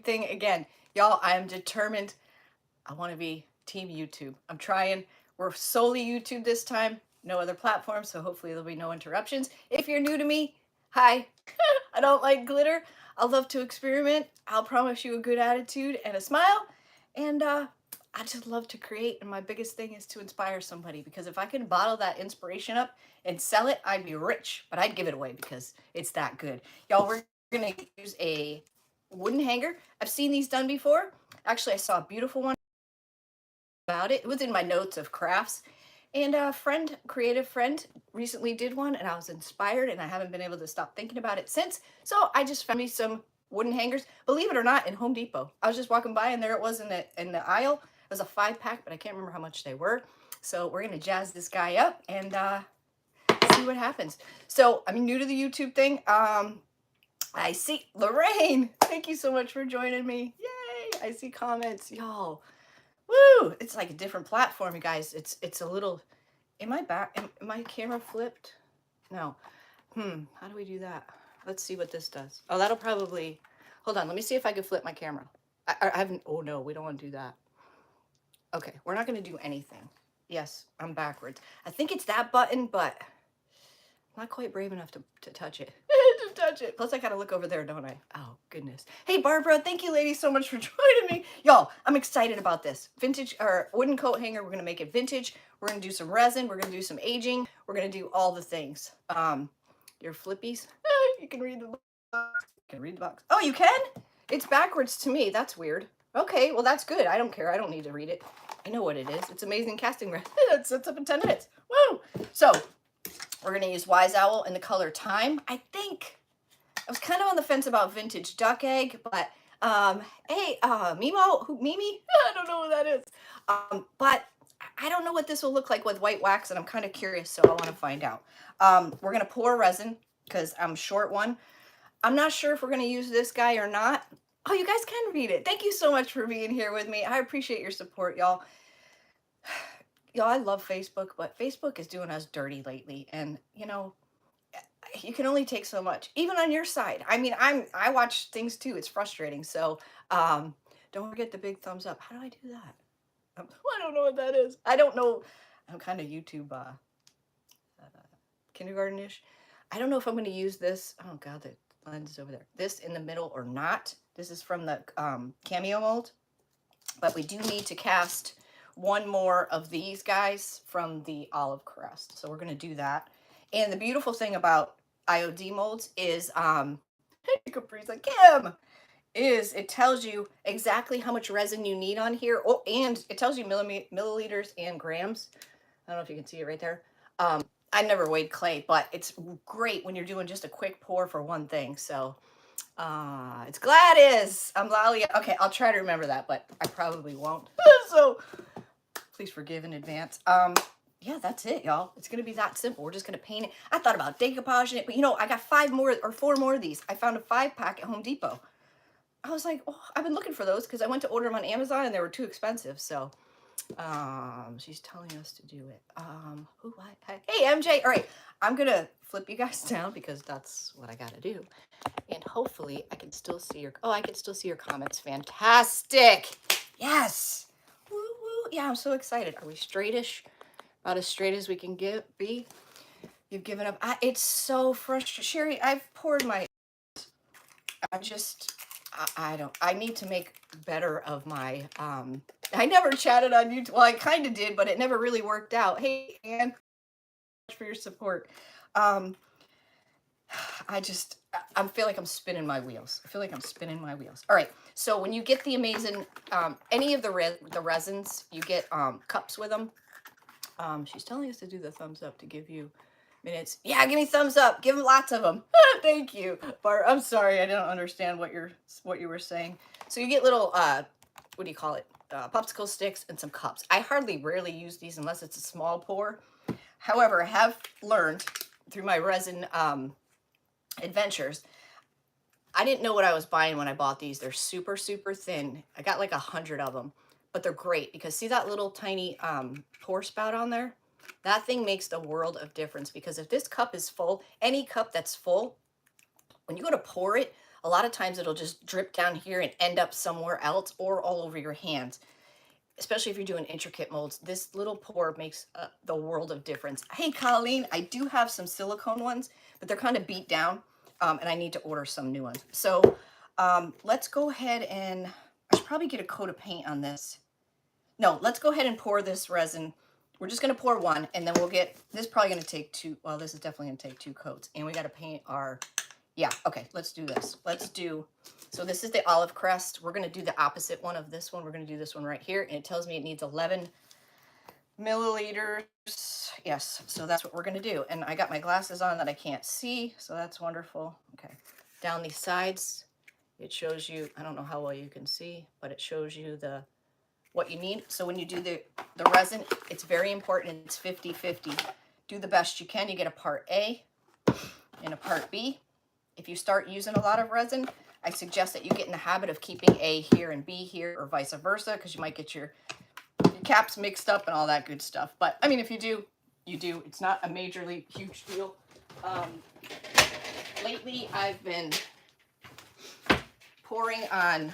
thing again. Y'all, I am determined. I want to be team YouTube. I'm trying. We're solely YouTube this time. No other platform, so hopefully there'll be no interruptions. If you're new to me, hi. I don't like glitter. I love to experiment. I'll promise you a good attitude and a smile. And I just love to create. And my biggest thing is to inspire somebody, because if I can bottle that inspiration up and sell it, I'd be rich. But I'd give it away because it's that good. Y'all, we're going to use a wooden hanger. I've seen these done before. Actually, I saw a beautiful one about it. It was in my notes of crafts. And a friend, creative friend, recently did one, and I was inspired, and I haven't been able to stop thinking about it since. So I just found me some wooden hangers. Believe it or not, in Home Depot. I was just walking by, and there it was in the aisle. It was a 5-pack, but I can't remember how much they were. So we're gonna jazz this guy up and see what happens. So I'm new to the YouTube thing. I see Lorraine. Thank you so much for joining me. Yay! I see comments, y'all. Woo! It's like a different platform, you guys. It's a little. Am I back? Am my camera flipped? No. How do we do that? Let's see what this does. Oh, that'll probably. Hold on. Let me see if I can flip my camera. I haven't. Oh no, we don't want to do that. Okay, we're not going to do anything. Yes, I'm backwards. I think it's that button, but I'm not quite brave enough to touch it. To touch it. Plus, I gotta look over there, don't I? Oh, goodness. Hey, Barbara, thank you, ladies, so much for joining me. Y'all, I'm excited about this. Vintage, or wooden coat hanger. We're gonna make it vintage. We're gonna do some resin. We're gonna do some aging. We're gonna do all the things. Your flippies. You can read the box. You can read the box. Oh, you can? It's backwards to me. That's weird. Okay, well, that's good. I don't care. I don't need to read it. I know what it is. It's amazing casting resin. It sets up in 10 minutes. Woo! So, we're going to use Wise Owl in the color Time. I think I was kind of on the fence about Vintage Duck Egg, but hey, Mimi? I don't know what that is. But I don't know what this will look like with white wax, and I'm kind of curious, so I want to find out. We're going to pour resin because I'm short one. I'm not sure if we're going to use this guy or not. Oh, you guys can read it. Thank you so much for being here with me. I appreciate your support, y'all. Y'all, I love Facebook, but Facebook is doing us dirty lately. And, you know, you can only take so much, even on your side. I mean, I watch things too. It's frustrating. So don't forget the big thumbs up. How do I do that? I don't know what that is. I don't know. I'm kind of YouTube kindergarten-ish. I don't know if I'm going to use this. Oh, God, the lens is over there. This in the middle or not. This is from the Cameo mold. But we do need to cast one more of these guys from the olive crust. So we're going to do that. And the beautiful thing about IOD molds is, Capri's like, Kim, is it tells you exactly how much resin you need on here. Oh, and it tells you milliliters and grams. I don't know if you can see it right there. I never weighed clay, but it's great when you're doing just a quick pour for one thing. So it's Gladys. I'm Lalia. Okay, I'll try to remember that, but I probably won't. So please forgive in advance. Yeah, that's it, y'all. It's gonna be that simple. We're just gonna paint it. I thought about decoupaging it, but you know, I got 4 more of these. I found a 5-pack at Home Depot. I was like, oh, I've been looking for those because I went to order them on Amazon and they were too expensive. So she's telling us to do it. Hey MJ. All right, I'm gonna flip you guys down because that's what I gotta do. And hopefully I can still see your, oh, I can still see your comments. Fantastic. Yes. Woo woo. Yeah, I'm so excited. Are we straightish? About as straight as we can be. You've given up. It's so frustrating. Sherry, I've poured my, I need to make better of my, I never chatted on YouTube. Well, I kind of did, but it never really worked out. Hey, Ann, for your support. I feel like I'm spinning my wheels. All right. So when you get the amazing, any of the resins, you get cups with them. She's telling us to do the thumbs up to give you minutes. Yeah, give me thumbs up. Give them lots of them. Thank you, Bart. I'm sorry, I didn't understand what you were saying. So you get little what do you call it? Popsicle sticks and some cups. I rarely use these unless it's a small pour. However, I have learned through my resin adventures, I didn't know what I was buying when I bought these. They're super, super thin. I got like 100 of them, but they're great because see that little tiny pour spout on there? That thing makes the world of difference because if this cup is full, any cup that's full, when you go to pour it, a lot of times it'll just drip down here and end up somewhere else or all over your hands. Especially if you're doing intricate molds, this little pour makes the world of difference. Hey, Colleen, I do have some silicone ones, but they're kind of beat down, and I need to order some new ones. So let's go ahead and, I should probably get a coat of paint on this. No, let's go ahead and pour this resin. We're just going to pour one, and then we'll get, this is probably going to take two, well, this is definitely going to take 2 coats, and we got to paint our, yeah, okay, let's do this. Let's do, so this is the olive crest. We're going to do the opposite one of this one. We're going to do this one right here, and it tells me it needs 11 milliliters. Yes, so that's what we're going to do. And I got my glasses on that I can't see, so that's wonderful. Okay, down these sides, it shows you, I don't know how well you can see, but it shows you the what you need. So when you do the resin, it's very important. It's 50-50. Do the best you can. You get a part A and a part B. If you start using a lot of resin, I suggest that you get in the habit of keeping A here and B here, or vice versa, because you might get your caps mixed up and all that good stuff. But I mean, if you do, you do. It's not a majorly huge deal. Lately, I've been pouring on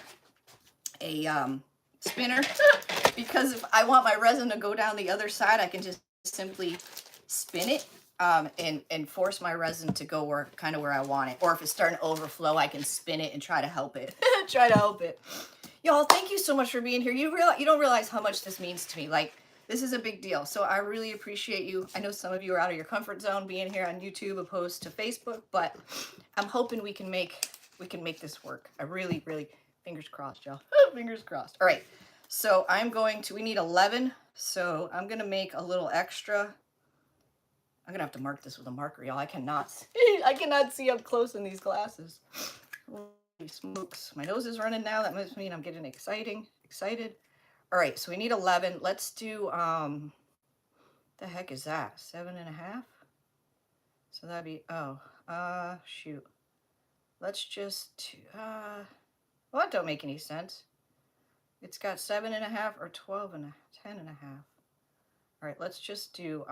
a spinner because if I want my resin to go down the other side, I can just simply spin it and force my resin to go where I want it. Or if it's starting to overflow, I can spin it and try to help it. Try to help it. Y'all, thank you so much for being here. You don't realize how much this means to me. Like, this is a big deal. So I really appreciate you. I know some of you are out of your comfort zone being here on YouTube opposed to Facebook, but I'm hoping we can make this work. I really, fingers crossed, y'all. Fingers crossed. All right. So we need 11. So I'm going to make a little extra. I'm going to have to mark this with a marker, y'all. I cannot see up close in these glasses. Holy smokes. My nose is running now. That must mean I'm getting excited. All right. So we need 11. Let's do, the heck is that? 7.5? So that'd be, shoot. Let's just, well, that don't make any sense. It's got 7.5 or 12 and 10.5. All right, let's just do,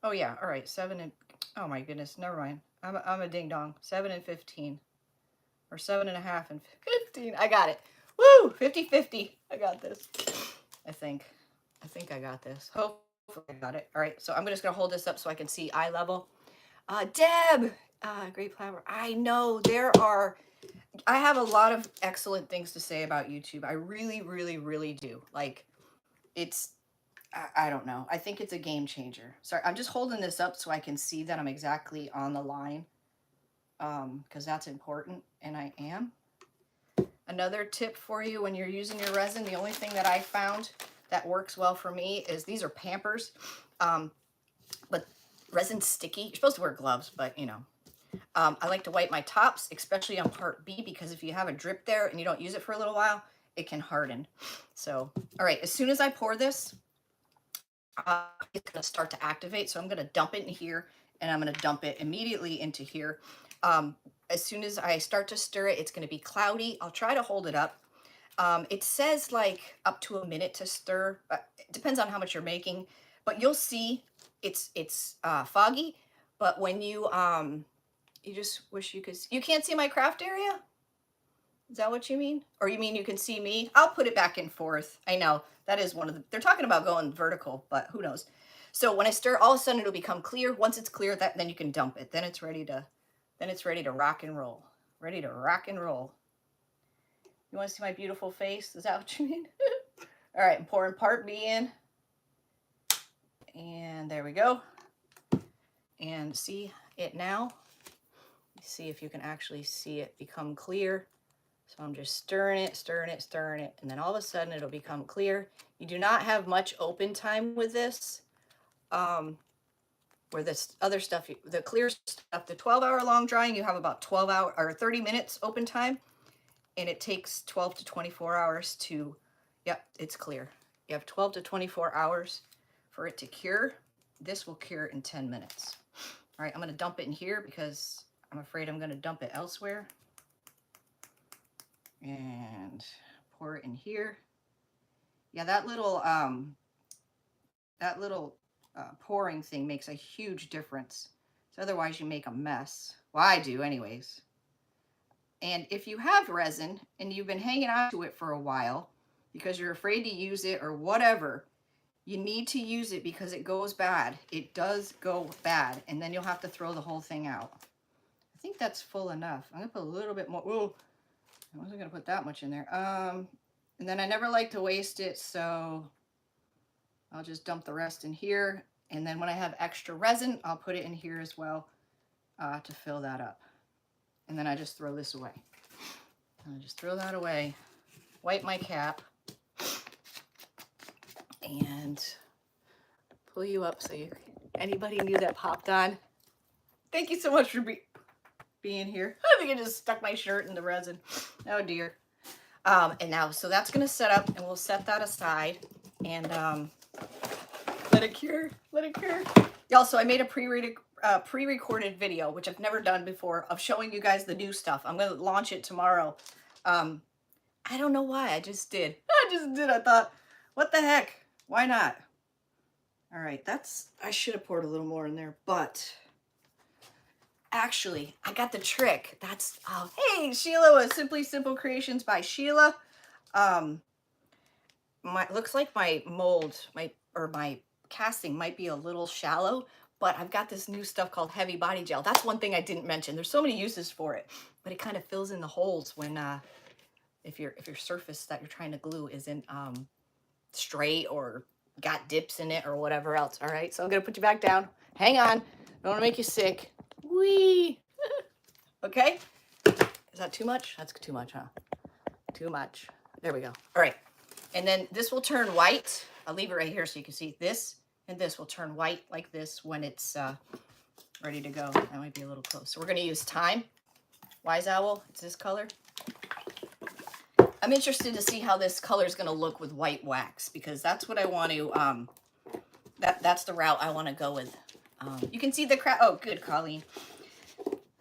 oh yeah, all right, 7 and, oh my goodness, never mind. I'm a ding dong. 7 and 15. Or 7.5 and 15. I got it. Woo! 50-50. I got this. I think I got this. Hopefully I got it. All right, so I'm just gonna hold this up so I can see eye level. Deb, great flower. I know I have a lot of excellent things to say about YouTube. I really do. Like, it's, I don't know. I think it's a game changer. Sorry, I'm just holding this up so I can see that I'm exactly on the line, because that's important, and I am. Another tip for you when you're using your resin, the only thing that I found that works well for me is these are Pampers, but resin's sticky. You're supposed to wear gloves, but you know. I like to wipe my tops, especially on part B, because if you have a drip there and you don't use it for a little while, it can harden. So, all right, as soon as I pour this, it's going to start to activate. So I'm going to dump it in here, and I'm going to dump it immediately into here. As soon as I start to stir it, it's going to be cloudy. I'll try to hold it up. It says like up to a minute to stir. It depends on how much you're making, but you'll see it's foggy. But when you just wish you could, you can't see my craft area? Is that what you mean? Or you mean you can see me? I'll put it back and forth. I know that is one of the, they're talking about going vertical, but who knows? So when I stir, all of a sudden it'll become clear. Once it's clear, then you can dump it. Then it's ready to rock and roll. Ready to rock and roll. You want to see my beautiful face? Is that what you mean? All right, I'm pouring part B in. And there we go. And see it now. See if you can actually see it become clear. So I'm just stirring it, and then all of a sudden it'll become clear. You do not have much open time with this. Where this other stuff, the clear stuff, the 12-hour long drying, you have about 12 hours or 30 minutes open time, and it takes 12 to 24 hours to, yep, it's clear. You have 12 to 24 hours for it to cure. This will cure in 10 minutes. All right, I'm going to dump it in here because I'm afraid I'm going to dump it elsewhere. And pour it in here. Yeah, that little pouring thing makes a huge difference. So otherwise you make a mess. Well, I do anyways. And if you have resin and you've been hanging on to it for a while because you're afraid to use it or whatever, you need to use it because it goes bad. It does go bad, and then you'll have to throw the whole thing out. I think that's full enough. I'm gonna put a little bit more. Whoa, I wasn't gonna put that much in there. And then I never like to waste it, so I'll just dump the rest in here. And then when I have extra resin, I'll put it in here as well to fill that up. And then I just throw this away. I just throw that away, wipe my cap, and pull you up so you, anybody new that popped on, thank you so much for being here. I think I just stuck my shirt in the resin. Oh dear. And now, so that's gonna set up, and we'll set that aside and let it cure, let it cure. Y'all, so I made a pre-recorded video, which I've never done before, of showing you guys the new stuff. I'm gonna launch it tomorrow. I don't know why, I just did. I thought, what the heck? Why not? All right, I should have poured a little more in there, but actually, I got the trick. That's, oh, hey, Sheila with Simply Simple Creations by Sheila. Looks like my mold, my casting might be a little shallow, but I've got this new stuff called heavy body gel. That's one thing I didn't mention. There's so many uses for it, but it kind of fills in the holes when, if your surface that you're trying to glue isn't straight or got dips in it or whatever else. All right, so I'm gonna put you back down. Hang on, don't want to make you sick. Whee! Okay, is that too much? That's too much, huh? Too much. There we go. All right, and then this will turn white. I'll leave it right here so you can see this, and this will turn white like this when it's ready to go. That might be a little close. So we're gonna use Thyme. Wise Owl, it's this color. I'm interested to see how this color is going to look with white wax, because that's what I want to, that's the route I want to go with. You can see the oh, good, Colleen.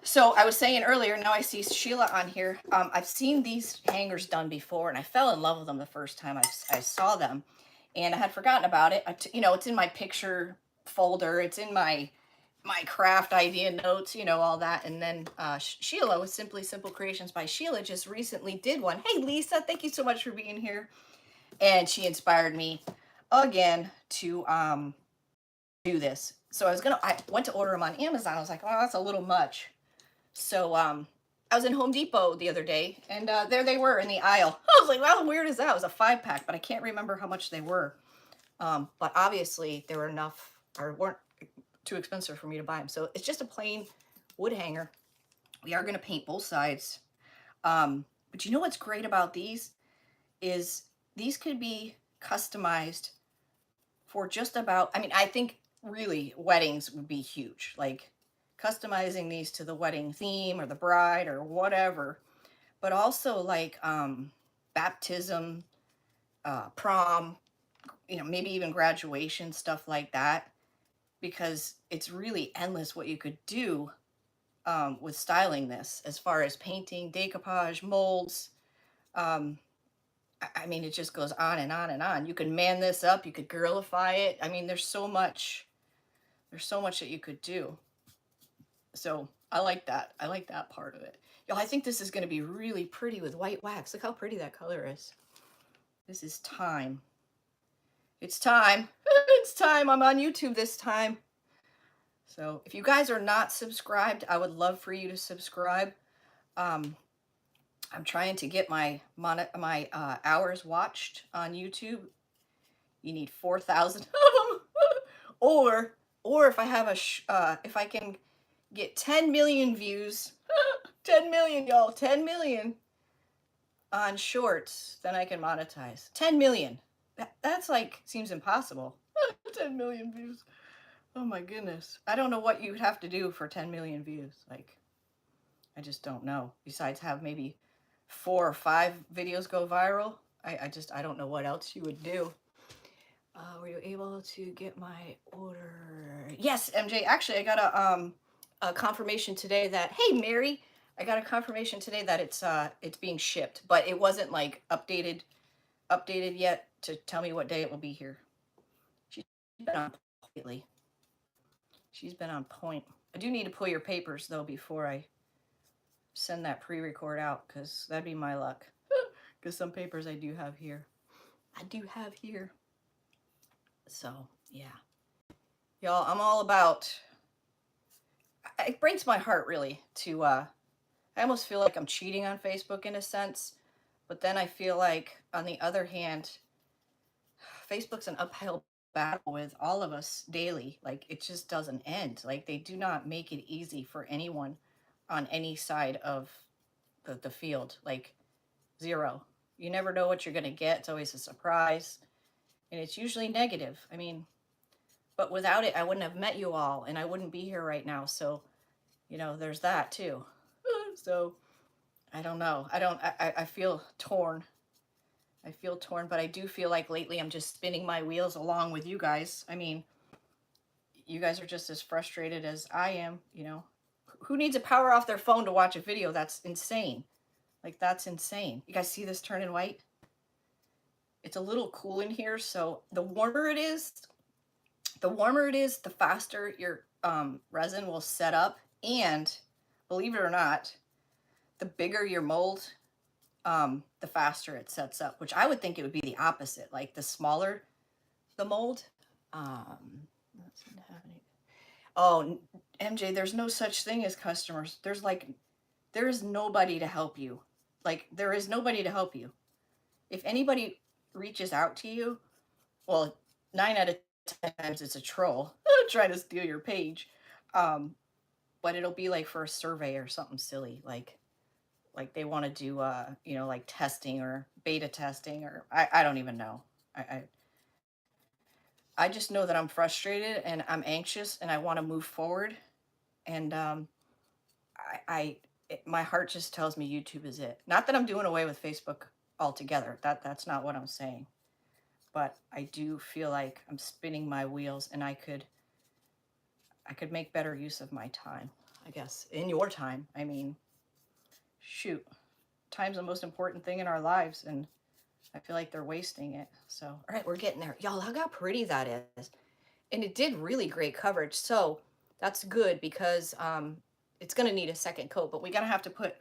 So I was saying earlier, now I see Sheila on here. I've seen these hangers done before, and I fell in love with them the first time I saw them, and I had forgotten about it. You know, it's in my picture folder. It's in my craft idea notes, you know, all that. And then Sheila with Simply Simple Creations by Sheila just recently did one. Hey, Lisa, thank you so much for being here. And she inspired me again to do this. So I went to order them on Amazon. I was like, oh, that's a little much. So I was in Home Depot the other day, and there they were in the aisle. I was like, well, how weird is that? It was a 5-pack, but I can't remember how much they were. But obviously they were enough, or weren't too expensive for me to buy them. So it's just a plain wood hanger. We are going to paint both sides. But you know what's great about these is these could be customized for just about, I mean, I think really weddings would be huge. Like customizing these to the wedding theme or the bride or whatever. But also like baptism, prom, you know, maybe even graduation, stuff like that. Because it's really endless what you could do with styling this, as far as painting, decoupage, molds. I mean, it just goes on and on and on. You can man this up, you could girlify it. I mean, there's so much that you could do. So I like that. I like that part of it. Y'all, I think this is going to be really pretty with white wax. Look how pretty that color is. This is Thyme. It's time. It's time. I'm on YouTube this time. So if you guys are not subscribed, I would love for you to subscribe. I'm trying to get my hours watched on YouTube. You need 4,000 of them. or if I have if I can get 10 million views, 10 million, y'all, 10 million on shorts, then I can monetize. 10 million. That's like, seems impossible. 10 million views. Oh my goodness. I don't know what you'd have to do for 10 million views. Like, I just don't know. Besides have maybe 4 or 5 videos go viral. I don't know what else you would do. Were you able to get my order? Yes, MJ. Actually, I got a confirmation today that, hey, Mary, I got a confirmation today that it's being shipped, but it wasn't like updated yet to tell me what day it will be here. She's been on lately. She's been on point. I do need to pull your papers though before I send that pre-record out because that'd be my luck. Because some papers I do have here. I do have here. So, yeah. Y'all, I'm all about, it breaks my heart really to, I almost feel like I'm cheating on Facebook in a sense. But then I feel like, on the other hand, Facebook's an uphill battle with all of us daily. Like, it just doesn't end. Like, they do not make it easy for anyone on any side of the field. Like, zero. You never know what you're going to get. It's always a surprise. And it's usually negative. I mean, but without it, I wouldn't have met you all and I wouldn't be here right now. So, there's that too. So, I don't know. I feel torn. I feel torn, but I do feel like lately I'm just spinning my wheels along with you guys. I mean, you guys are just as frustrated as I am, Who needs to power off their phone to watch a video? That's insane. Like, that's insane. You guys see this turning white? It's a little cool in here, so the warmer it is, the faster your resin will set up. And believe it or not, the bigger your mold, the faster it sets up, which I would think it would be the opposite. Like, the smaller the mold. Oh, MJ, there's no such thing as customers. There is nobody to help you. Like, there is nobody to help you. If anybody reaches out to you, well, 9 out of 10 times it's a troll trying to steal your page. But it'll be like for a survey or something silly, like they want to do like testing or beta testing, or I don't even know. I just know that I'm frustrated and I'm anxious and I want to move forward. And my heart just tells me YouTube is it. Not that I'm doing away with Facebook altogether. That's not what I'm saying. But I do feel like I'm spinning my wheels and I could make better use of my time, I guess. In your time. I mean, shoot. Time's the most important thing in our lives, and I feel like they're wasting it. So, all right, we're getting there. Y'all, look how pretty that is. And it did really great coverage. So that's good because it's going to need a second coat, but we're going to have to put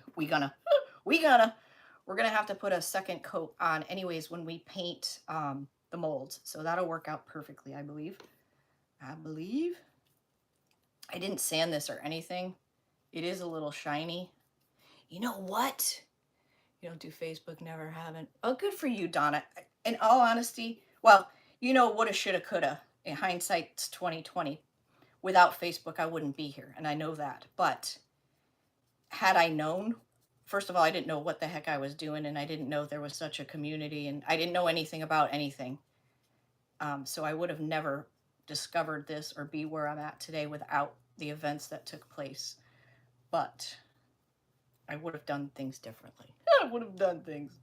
a second coat on anyways when we paint the molds. So that'll work out perfectly, I believe. I didn't sand this or anything. It is a little shiny. You know what? You don't do Facebook, never haven't. Oh, good for you, Donna. In all honesty, well, woulda, shoulda, coulda. In hindsight, it's 2020. Without Facebook, I wouldn't be here, and I know that. But had I known, first of all, I didn't know what the heck I was doing, and I didn't know there was such a community, and I didn't know anything about anything. So I would have never discovered this or be where I'm at today without the events that took place. But I would have done things differently. I would have done things.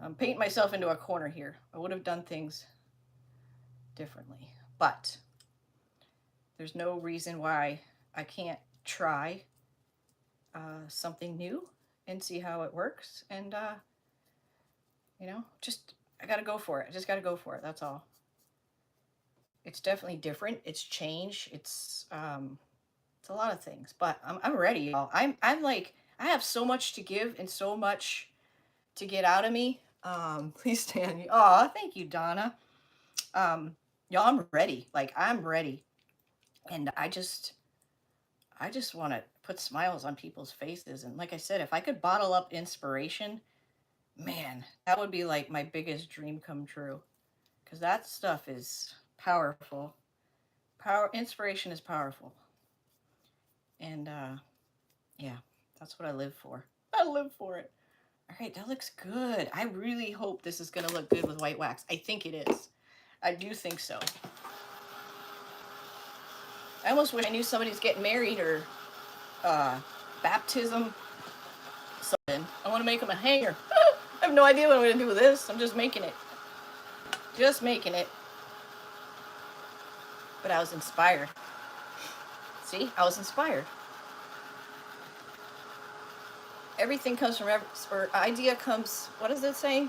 I'm painting myself into a corner here. I would have done things differently. But there's no reason why I can't try something new and see how it works. And, I got to go for it. I just got to go for it. That's all. It's definitely different. It's change. It's a lot of things. But I'm ready, y'all. I'm like, I have so much to give and so much to get out of me. Please stand. Oh, thank you, Donna. Y'all, I'm ready. Like, I'm ready. And I just want to put smiles on people's faces. And like I said, if I could bottle up inspiration, man, that would be like my biggest dream come true. Because that stuff is powerful. Inspiration is powerful. And yeah, that's what I live for. I live for it. All right, that looks good. I really hope this is going to look good with white wax. I think it is. I do think so. I almost wish I knew somebody's getting married or baptism, something. I want to make them a hanger. I have no idea what I'm going to do with this. I'm just making it. Just making it. But I was inspired. See, I was inspired. Everything comes from, or idea comes, what does it say?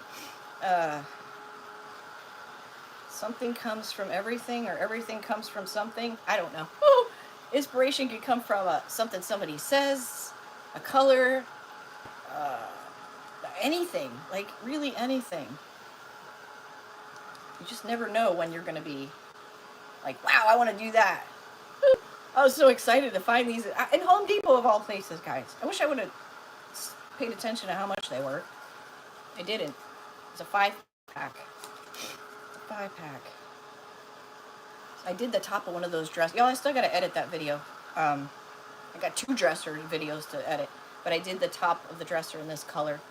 Something comes from everything, or everything comes from something. I don't know. Inspiration could come from something somebody says, a color, anything, like really anything. You just never know when you're going to be like, wow, I want to do that. I was so excited to find these in Home Depot of all places, guys. I wish I would have paid attention to how much they were. I didn't. It's a 5-pack. It's a 5-pack. So I did the top of one of those dresses. Y'all, I still got to edit that video. I got 2 dresser videos to edit, but I did the top of the dresser in this color,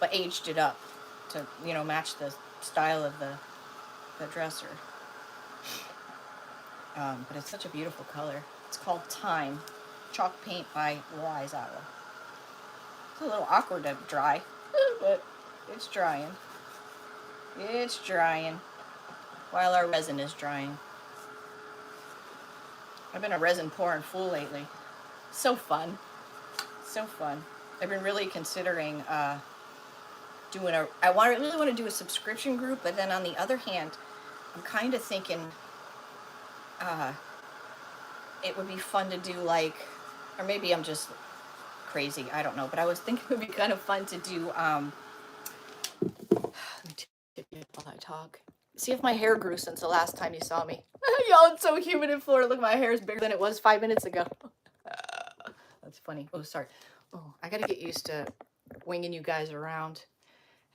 but aged it up to, you know, match the style of the dresser. But it's such a beautiful color. It's called Time, chalk paint by Wise Owl. It's a little awkward to dry, but it's drying. It's drying while our resin is drying. I've been a resin pouring fool lately. So fun. So fun. I've been really considering doing a, really want to do a subscription group, but then on the other hand, I'm kind of thinking it would be fun to do like, or maybe I'm just crazy, I don't know, but I was thinking it would be kind of fun to do, let me tip you while I talk. See if my hair grew since the last time you saw me. Y'all, it's so humid in Florida. Look, my hair is bigger than it was 5 minutes ago. That's funny. Oh, sorry. Oh, I gotta get used to winging you guys around.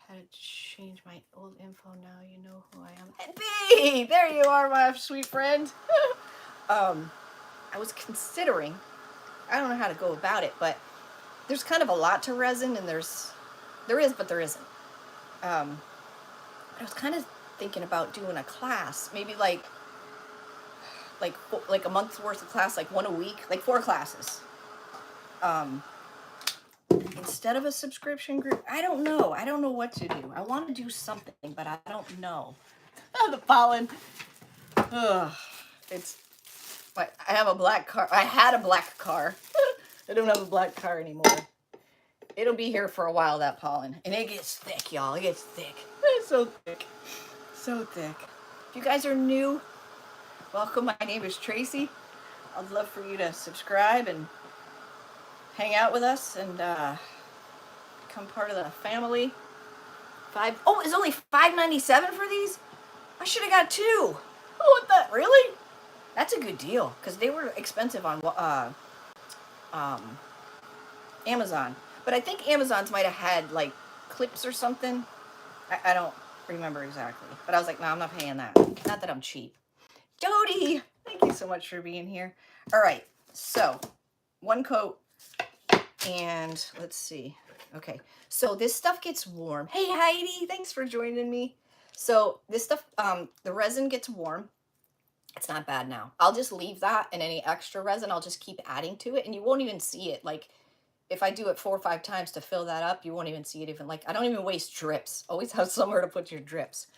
How to change my old info now, you know who I am. And B, there you are, my sweet friend. I was considering, I don't know how to go about it, but there's kind of a lot to resin, and there is, but there isn't. I was kind of thinking about doing a class, maybe like a month's worth of class, like one a week, like 4 classes. Instead of a subscription group. I don't know. I don't know what to do. I want to do something, but I don't know. Oh, the pollen. Ugh. It's, but I have a black car. I had a black car. I don't have a black car anymore. It'll be here for a while, that pollen. And it gets thick, y'all. It gets thick. It's so thick. So thick. If you guys are new, welcome. My name is Tracy. I'd love for you to subscribe and hang out with us and become part of the family. Oh, it's only $5.97 for these? I should have got 2. Oh, what the, really? That's a good deal, because they were expensive on Amazon. But I think Amazon's might have had like clips or something. I don't remember exactly. But I was like, no, I'm not paying that. Not that I'm cheap. Dodie, thank you so much for being here. All right, so 1 coat. And let's see. Okay, so this stuff gets warm. Hey, Heidi, thanks for joining me. So this stuff, the resin gets warm. It's not bad now. I'll just leave that, and any extra resin, I'll just keep adding to it, and you won't even see it. Like, if I do it 4 or 5 times to fill that up, you won't even see it. Even like, I don't even waste drips. Always have somewhere to put your drips.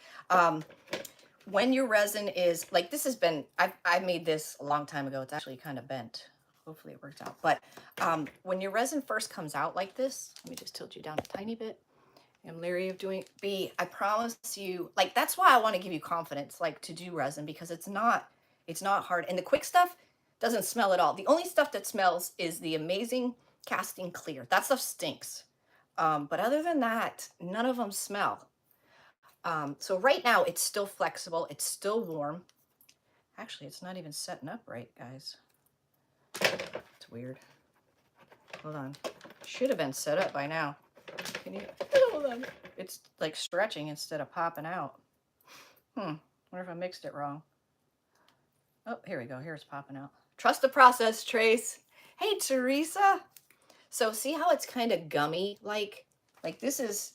When your resin is, like, this has been, I made this a long time ago. It's actually kind of bent. Hopefully it worked out. But when your resin first comes out like this, let me just tilt you down a tiny bit. I'm leery of doing B. I promise you, like, that's why I want to give you confidence, like, to do resin, because it's not hard. And the quick stuff doesn't smell at all. The only stuff that smells is the Amazing Casting Clear. That stuff stinks. But other than that, none of them smell. So right now it's still flexible. It's still warm. Actually, it's not even setting up right, guys. It's weird. Hold on. Should have been set up by now. Can you, hold on. It's like stretching instead of popping out. Wonder if I mixed it wrong. Oh, here we go. Here it's popping out. Trust the process, Trace. Hey, Teresa. So see how it's kind of gummy? Like this is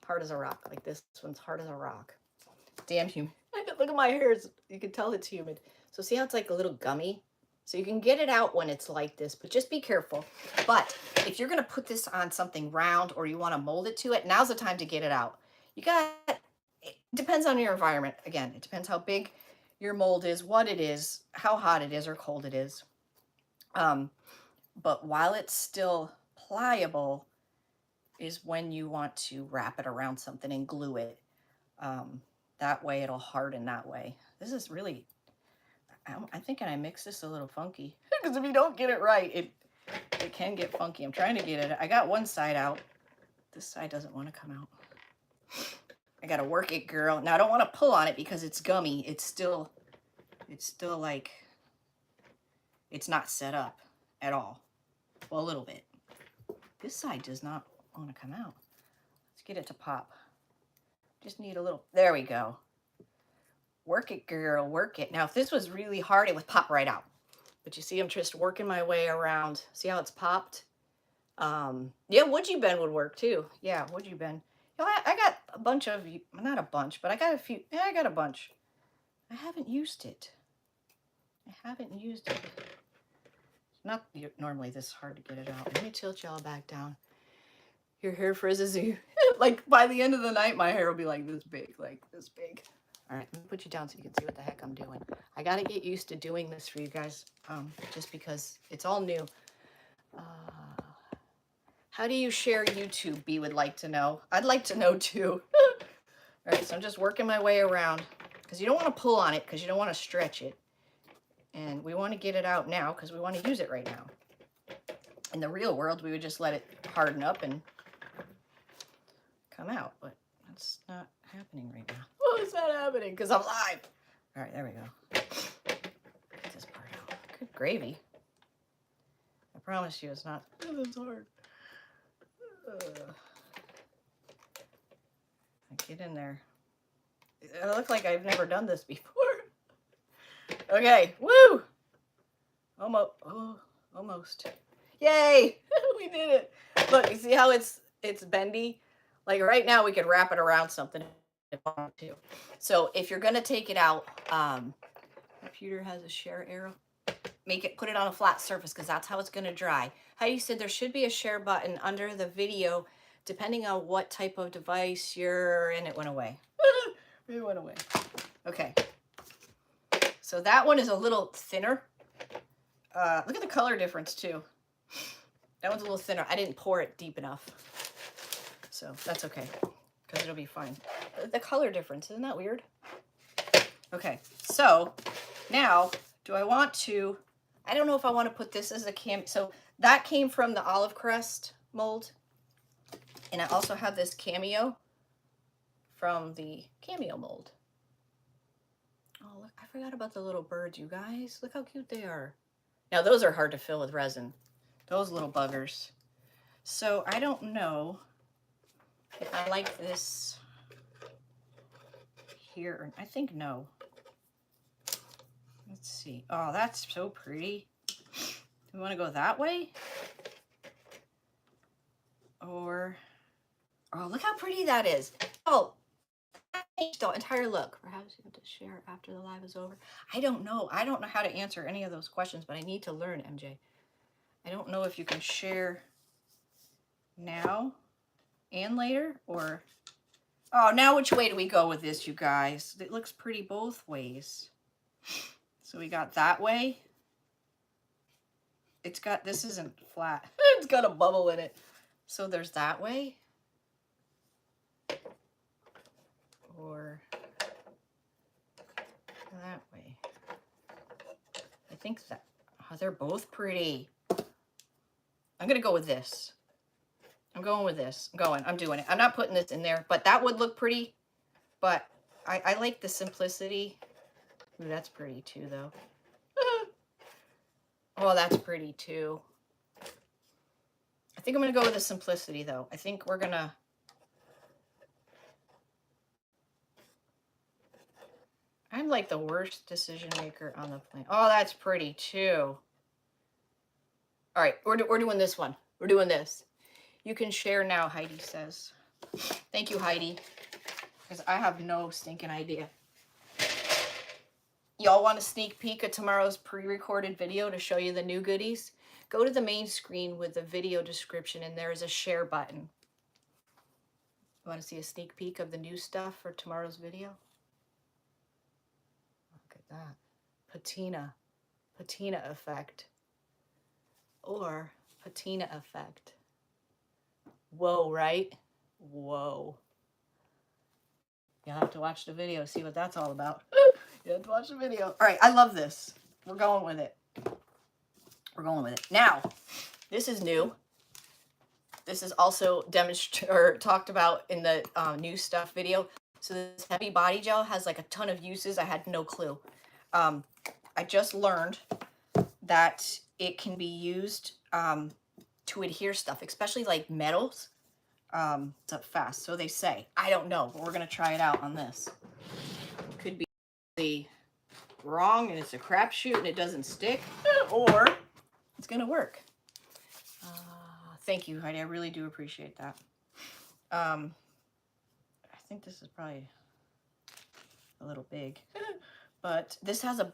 hard as a rock. Like this one's hard as a rock. Damn humid. Look at my hair. You can tell it's humid. So see how it's like a little gummy? So you can get it out when it's like this, but just be careful. But if you're going to put this on something round or you want to mold it to it, now's the time to get it out. It depends on your environment. Again, it depends how big your mold is, what it is, how hot it is or cold it is. But while it's still pliable is when you want to wrap it around something and glue it. That way it'll harden that way. This is really, I'm thinking I mixed this a little funky because if you don't get it right, It can get funky. I'm trying to get it. I got one side out. This side doesn't want to come out. I got to work it, girl. Now, I don't want to pull on it because it's gummy. It's still like, it's not set up at all. Well, a little bit. This side does not want to come out. Let's get it to pop. Just need a little, there we go. Work it, girl, work it. Now, if this was really hard, it would pop right out. But you see, I'm just working my way around. See how it's popped? Yeah, would-you bend would work too. Yeah, would-you bend. You know, I got a bunch of, not a bunch, but I got a few. Yeah, I got a bunch. I haven't used it. I haven't used it. Not normally this hard to get it out. Let me tilt y'all back down. Your hair frizzes you. Like by the end of the night, my hair will be like this big, like this big. All right, let me put you down so you can see what the heck I'm doing. I got to get used to doing this for you guys, just because it's all new. How do you share YouTube, B would like to know. I'd like to know too. All right, so I'm just working my way around because you don't want to pull on it because you don't want to stretch it. And we want to get it out now because we want to use it right now. In the real world, we would just let it harden up and come out, but that's not happening right now. Oh, it's not happening because I'm live. All right, there we go. Get this part out. Good gravy. I promise you it's not. It's hard. Get in there. I look like I've never done this before. Okay, woo! Almost. Oh, almost. Yay! We did it. Look, you see how it's bendy? Like right now, we could wrap it around something if I want to. So if you're gonna take it out, computer has a share arrow. Put it on a flat surface because that's how it's gonna dry. Heidi said there should be a share button under the video, depending on what type of device you're in. It went away. It went away. Okay. So that one is a little thinner. Look at the color difference too. That one's a little thinner. I didn't pour it deep enough. So that's okay, because it'll be fine. The color difference, isn't that weird? Okay, so now, do I want to, I don't know if I want to put this as a so that came from the olive crest mold. And I also have this cameo from the cameo mold. Oh, look, I forgot about the little birds, you guys. Look how cute they are. Now, those are hard to fill with resin. Those little buggers. So, I don't know if I like this here. I think no. Let's see. Oh, that's so pretty. Do we want to go that way? Or, oh, look how pretty that is. Oh, the entire look. Perhaps you have to share after the live is over. I don't know. I don't know how to answer any of those questions, but I need to learn, MJ. I don't know if you can share now and later, or, oh, now which way do we go with this, you guys? It looks pretty both ways. So we got that way. It's got, this isn't flat. It's got a bubble in it. So there's that way. Or that way. I think that, oh, they're both pretty. I'm going to go with this. I'm going with this. I'm doing it. I'm not putting this in there, but that would look pretty. But I like the simplicity. Ooh, that's pretty too, though. Oh, that's pretty too. I think I'm going to go with the simplicity, though. I think we're going to... I'm like the worst decision maker on the planet. Oh, that's pretty too. All right, we're doing this one. We're doing this. You can share now, Heidi says. Thank you, Heidi, because I have no stinking idea. Y'all want a sneak peek of tomorrow's pre-recorded video to show you the new goodies? Go to the main screen with the video description, and there is a share button. You want to see a sneak peek of the new stuff for tomorrow's video? Look at that. Patina effect. Or patina effect. Whoa, right? Whoa. You'll have to watch the video, see what that's all about. You have to watch the video. All right, I love this. We're going with it. We're going with it. Now, This is new. This is also demonstrated or talked about in the new stuff video. So this heavy body gel has like a ton of uses. I had no clue. I just learned that it can be used to adhere stuff, especially like metals. It's up fast, so they say. I don't know, but we're gonna try it out on this. Could be wrong and it's a crapshoot and it doesn't stick, or it's gonna work. Thank you, Heidi. I really do appreciate that. I think this is probably a little big, but this has a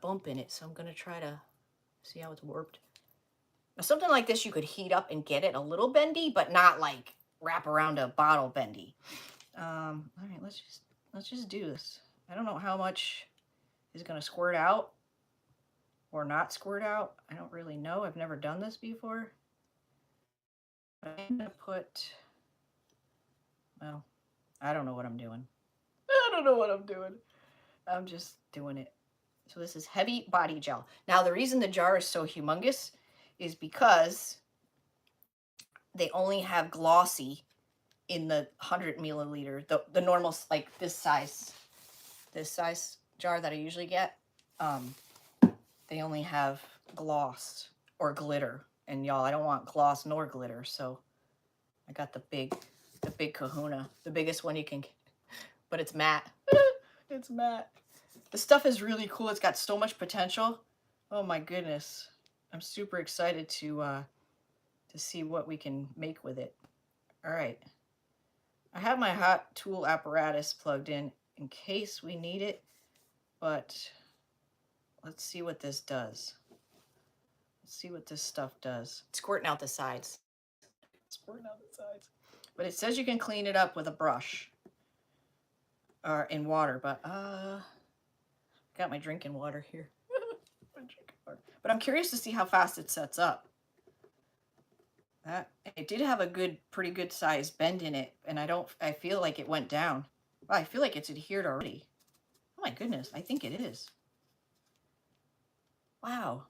bump in it, so I'm gonna try to see how it's warped. Now, something like this you could heat up and get it a little bendy, but not like wrap around a bottle bendy. All right, let's just do this. I don't know how much is gonna squirt out or not squirt out. I don't really know. I've never done this before. I'm gonna put, well, I don't know what I'm doing. I don't know what I'm doing. I'm just doing it. So this is heavy body gel. Now the reason the jar is so humongous is because they only have glossy in the 100 milliliter, the normal, like this size jar that I usually get. They only have gloss or glitter. And y'all, I don't want gloss nor glitter, so I got the big kahuna, the biggest one you can get, but it's matte. It's matte. The stuff is really cool. It's got so much potential. Oh my goodness. I'm super excited to see what we can make with it. All right. I have my hot tool apparatus plugged in case we need it, but let's see what this does. See what this stuff does. It's squirting out the sides. Squirting out the sides. But it says you can clean it up with a brush or in water, but got my drinking water here. But I'm curious to see how fast it sets up. It did have a pretty good size bend in it, and I feel like it went down. Wow, I feel like it's adhered already. Oh my goodness, I think it is. Wow.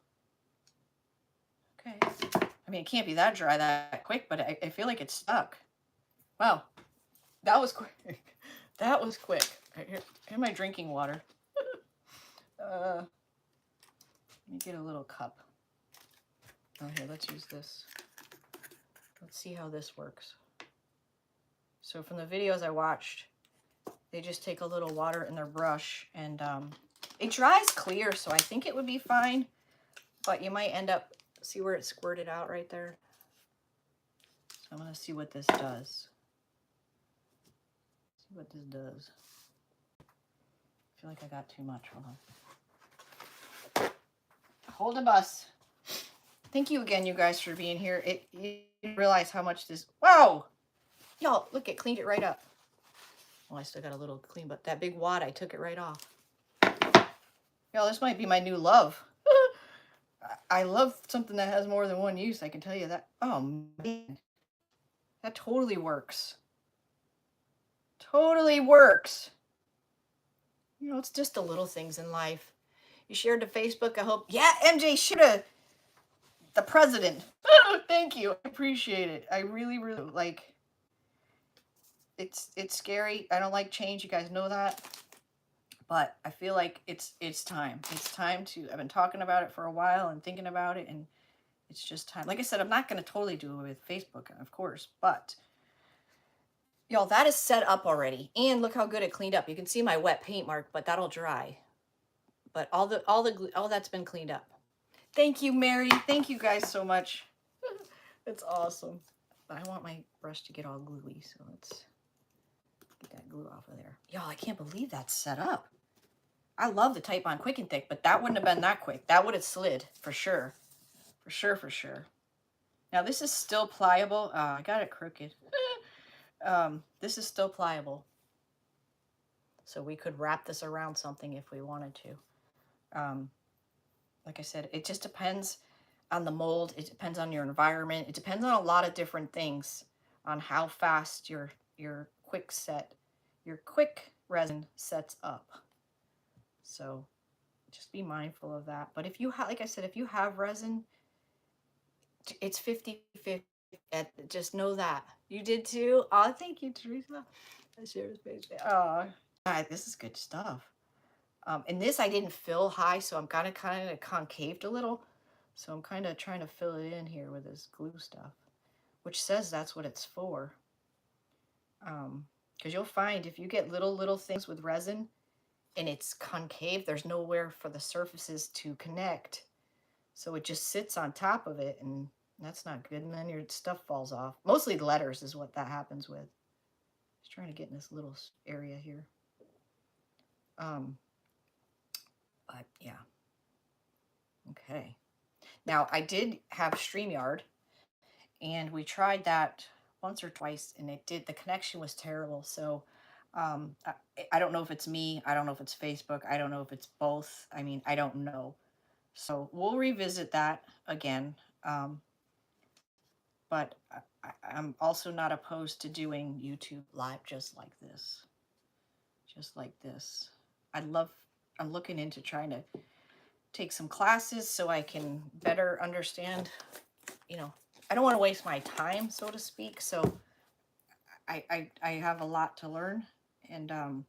Okay. I mean, it can't be that dry that quick, but I feel like it's stuck. Wow. That was quick. That was quick. Here's my drinking water. Let me get a little cup. Oh, here, let's use this. Let's see how this works. So from the videos I watched, they just take a little water in their brush, and it dries clear, so I think it would be fine, but you might end up, see where it squirted out right there? So I'm going to see what this does. See what this does. I feel like I got too much. Hold on. Hold the bus. Thank you again, you guys, for being here. You didn't realize how much this... Whoa! Y'all, look, it cleaned it right up. Well, I still got a little clean, but that big wad, I took it right off. Y'all, this might be my new love. I love something that has more than one use, I can tell you that. Oh, man. That totally works. Totally works. You know, it's just the little things in life. You shared to Facebook, I hope. Yeah, MJ, shoulda. The president. Thank you. I appreciate it. I really, really like. It's scary. I don't like change. You guys know that. But I feel like it's time. It's time to. I've been talking about it for a while and thinking about it, and it's just time. Like I said, I'm not going to totally do it with Facebook, of course, but y'all, that is set up already. And look how good it cleaned up. You can see my wet paint mark, but that'll dry. But all that's been cleaned up. Thank you, Mary. Thank you guys so much. It's awesome. But I want my brush to get all gluey, so let's get that glue off of there. Y'all, I can't believe that's set up. I love the Type On Quick and Thick, but that wouldn't have been that quick. That would have slid, for sure. For sure, for sure. Now, this is still pliable. I got it crooked. This is still pliable. So we could wrap this around something if we wanted to. Like I said, it just depends on the mold. It depends on your environment. It depends on a lot of different things on how fast your quick resin sets up. So just be mindful of that. But if you have, like I said, if you have resin, It's 50-50. Just know that. You did too? Oh, thank you, Teresa. Oh, this is good stuff. And this I didn't fill high, so I'm kind of concaved a little. So I'm kind of trying to fill it in here with this glue stuff, which says that's what it's for. Because you'll find if you get little things with resin and it's concave, there's nowhere for the surfaces to connect. So it just sits on top of it, and that's not good. And then your stuff falls off. Mostly the letters is what that happens with. Just trying to get in this little area here. But yeah. Okay. Now I did have StreamYard, and we tried that once or twice, and the connection was terrible. So I don't know if it's me. I don't know if it's Facebook. I don't know if it's both. I mean, I don't know. So we'll revisit that again. But I'm also not opposed to doing YouTube live just like this. Just like this. I'm looking into trying to take some classes so I can better understand, I don't want to waste my time, so to speak. So I have a lot to learn, and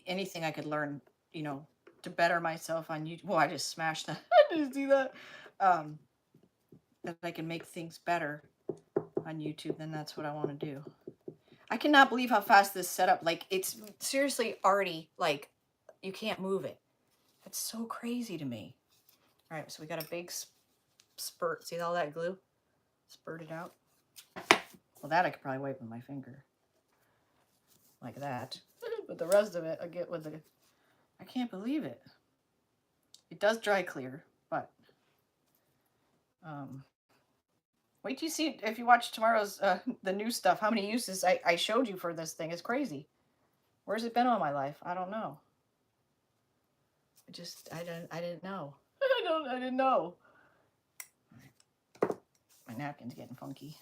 anything I could learn, to better myself on YouTube. Well, I just smashed that. I just do that. That I can make things better on YouTube, then that's what I want to do. I cannot believe how fast this setup, like, it's seriously already, like, you can't move it. That's so crazy to me. All right, so we got a big spurt. See all that glue? Spurted out. Well, that I could probably wipe with my finger. Like that. But the rest of it, I get with the... I can't believe it. It does dry clear, but... wait till you see, if you watch tomorrow's, the new stuff, how many uses I showed you for this thing is crazy. Where's it been all my life? I don't know. I didn't know. I didn't know. My napkin's getting funky.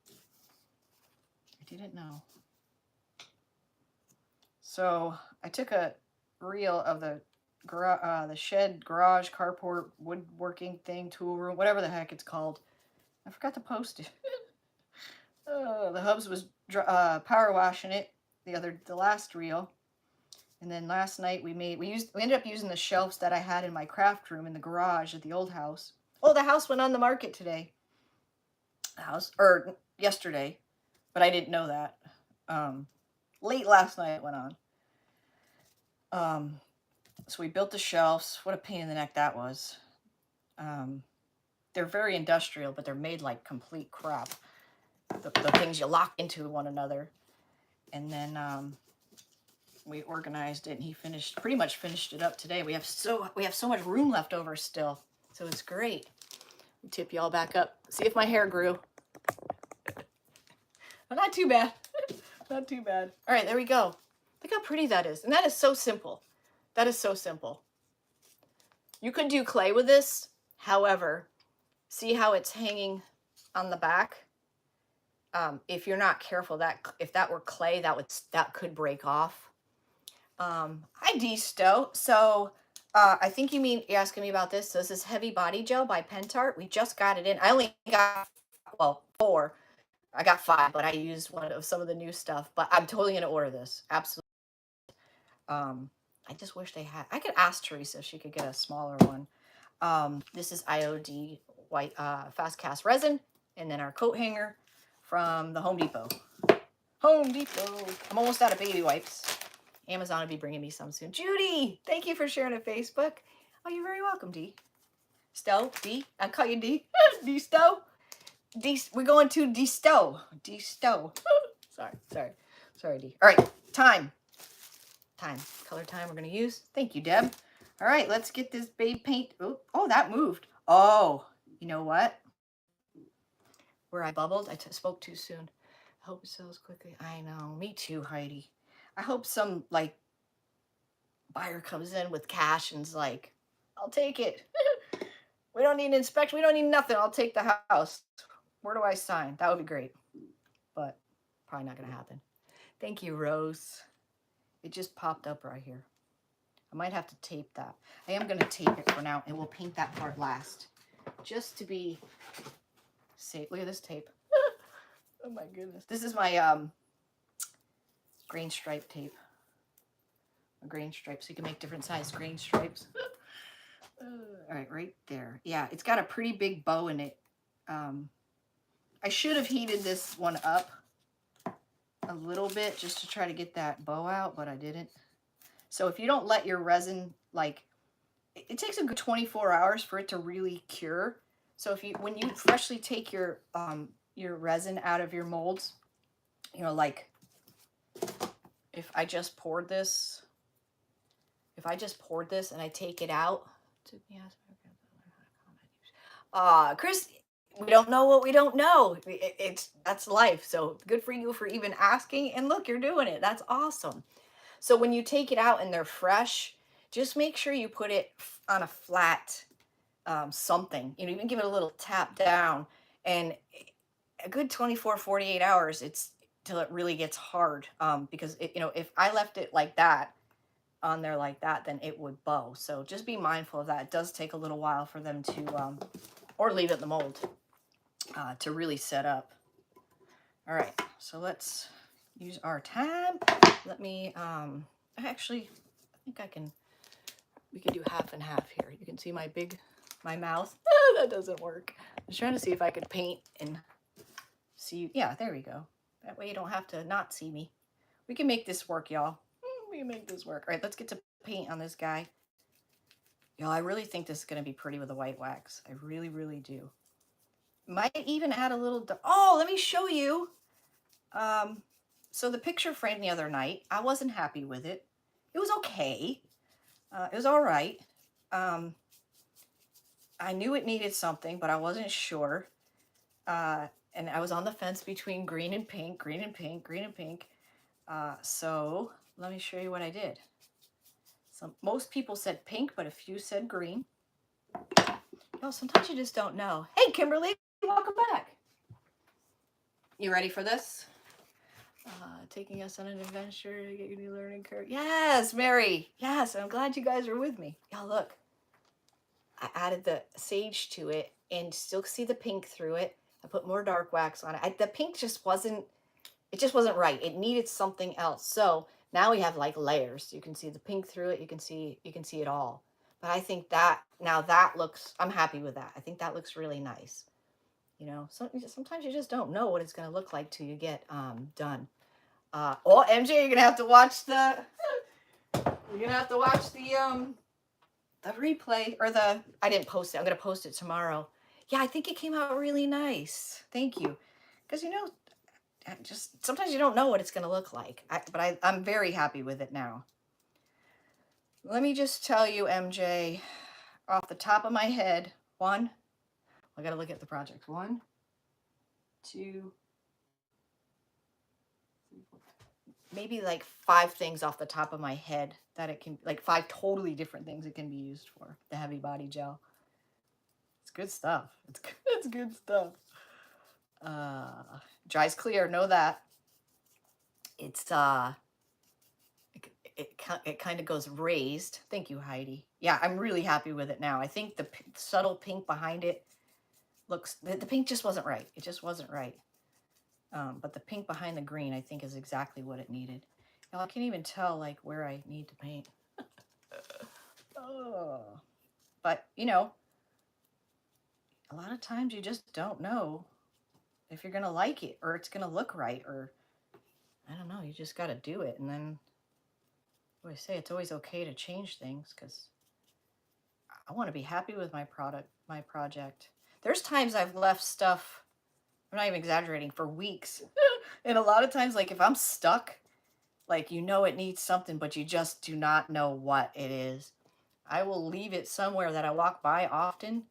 I didn't know. So I took a reel of the shed, garage, carport, woodworking thing, tool room, whatever the heck it's called. I forgot to post it. The hubs was power washing it the last reel. And then last night we ended up using the shelves that I had in my craft room in the garage at the old house. Oh, the house went on the market today. Yesterday, but I didn't know that. Late last night it went on. So we built the shelves. What a pain in the neck that was. They're very industrial, but they're made like complete crap. The things you lock into one another. And then we organized it, and he pretty much finished it up today. We have so much room left over still, so it's great. I'll tip you all back up. See if my hair grew. Well, not too bad. Not too bad. All right, there we go. Look how pretty that is, and that is so simple. That is so simple. You could do clay with this. However, see how it's hanging on the back? If you're not careful, if that were clay, that could break off. Hi, D-Stow. So, I think you're asking me about this. So this is Heavy Body Gel by Pentart. We just got it in. I only got, 4. I got 5, but I used one of some of the new stuff. But I'm totally going to order this. Absolutely. I just wish they had. I could ask Teresa if she could get a smaller one. This is IOD white fast cast resin. And then our coat hanger from the Home Depot. Home Depot. I'm almost out of baby wipes. Amazon will be bringing me some soon. Judy, thank you for sharing on Facebook. Oh, you're very welcome, D. Stow, D. I'll call you D. D Stow. D. We're going to D Stow. D Stow. Sorry, D. All right, time. Color time we're going to use. Thank you, Deb. All right, let's get this babe paint. Oh, that moved. Oh, you know what? Where I bubbled, I spoke too soon. I hope it sells quickly. I know. Me too, Heidi. I hope some, like, buyer comes in with cash and's like, I'll take it. We don't need an inspection. We don't need nothing. I'll take the house. Where do I sign? That would be great. But probably not going to happen. Thank you, Rose. It just popped up right here. I might have to tape that. I am going to tape it for now, and we'll paint that part last. just to be safe. Look at this tape. Oh my goodness. This is my grain stripe tape. A grain stripe, so you can make different size grain stripes. All right there. Yeah, it's got a pretty big bow in it. I should have heated this one up a little bit just to try to get that bow out, but I didn't. So if you don't let your resin, like, it takes a good 24 hours for it to really cure. So if you, when you freshly take your resin out of your molds, you know, like if I just poured this and I take it out, Chris, we don't know what we don't know. That's life. So good for you for even asking. And look, you're doing it. That's awesome. So when you take it out and they're fresh, just make sure you put it on a flat something. You know, even give it a little tap down, and a good 24, 48 hours, it's till it really gets hard. Because it, you know, if I left it like that on there like that, then it would bow. So just be mindful of that. It does take a little while for them to, or leave it in the mold to really set up. All right, so let's use our time. Let me, actually, I think we can do half and half here. You can see my mouth. That doesn't work. I was trying to see if I could paint and see. Yeah, there we go. That way you don't have to not see me. We can make this work, y'all. We can make this work. All right, let's get to paint on this guy. Y'all, I really think this is going to be pretty with the white wax. I really, really do. Might even add a little, oh, let me show you. So the picture frame the other night, I wasn't happy with it. It was okay. It was all right. I knew it needed something, but I wasn't sure. And I was on the fence between green and pink, green and pink, green and pink. So let me show you what I did. So most people said pink, but a few said green. Oh, sometimes you just don't know. Hey, Kimberly, welcome back. You ready for this? Taking us on an adventure to get your new learning curve. Yes, Mary. Yes, I'm glad you guys are with me. Y'all, look. I added the sage to it and still see the pink through it. I put more dark wax on it. The pink just wasn't, it just wasn't right. It needed something else. So now we have like layers. You can see the pink through it. You can see it all. But I think that now that looks, I'm happy with that. I think that looks really nice. You know, sometimes you just don't know what it's going to look like till you get done. Oh, MJ, you're going to have to watch the, you're going to have to watch the replay, or I didn't post it. I'm going to post it tomorrow. Yeah, I think it came out really nice. Thank you. Because, you know, just sometimes you don't know what it's going to look like. But I'm very happy with it now. Let me just tell you, MJ, off the top of my head, I got to look at the project. 1, 2, 3, 4, maybe like 5 things off the top of my head that it can, like 5 totally different things it can be used for, the heavy body gel. It's good stuff. It's good stuff. Dries clear, know that. It's it kind of goes raised. Thank you, Heidi. Yeah, I'm really happy with it now. I think the subtle pink behind it looks, the pink just wasn't right. It just wasn't right. But the pink behind the green, I think, is exactly what it needed. Now, I can't even tell like where I need to paint. Oh. But, you know, a lot of times you just don't know if you're going to like it or it's going to look right, or I don't know, you just got to do it. And then I always say it's always okay to change things because I want to be happy with my project. There's times I've left stuff, I'm not even exaggerating, for weeks. And a lot of times, like if I'm stuck, like you know it needs something, but you just do not know what it is, I will leave it somewhere that I walk by often.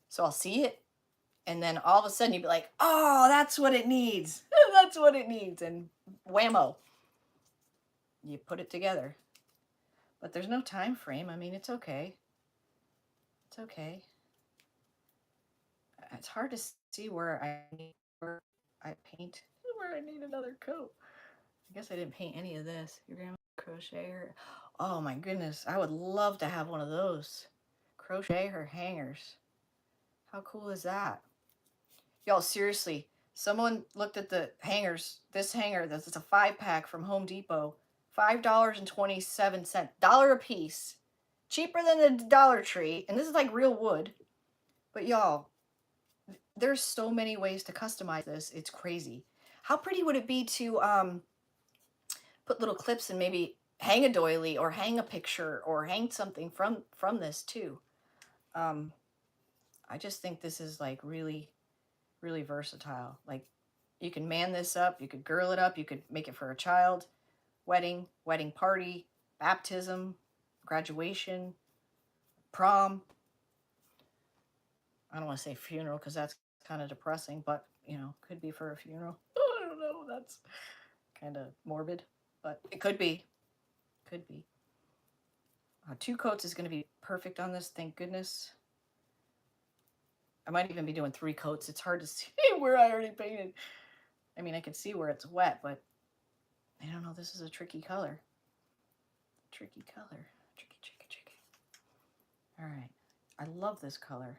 So I'll see it. And then all of a sudden you'd be like, oh, that's what it needs. That's what it needs. And whammo, you put it together. But there's no time frame. I mean, it's okay. It's okay. It's hard to see where I paint, where I need another coat. I guess I didn't paint any of this. Your grandma crochet her. Oh my goodness. I would love to have one of those. Crochet her hangers. How cool is that? Y'all, seriously, someone looked at the hangers. This hanger, this is a 5-pack from Home Depot. $5.27. Dollar a piece. Cheaper than the Dollar Tree. And this is like real wood. But y'all, there's so many ways to customize this. It's crazy. How pretty would it be to put little clips and maybe hang a doily or hang a picture or hang something from this too? I just think this is like really, really versatile. Like, you can man this up, you could girl it up, you could make it for a child, wedding party, baptism, graduation, prom. I don't want to say funeral because that's kind of depressing, but you know, could be for a funeral. I don't know. That's kind of morbid, but it could be. Could be. 2 coats is going to be perfect on this. Thank goodness. I might even be doing 3 coats. It's hard to see where I already painted. I mean, I can see where it's wet, but I don't know. This is a tricky color. Tricky color. Tricky, tricky, tricky. All right. I love this color.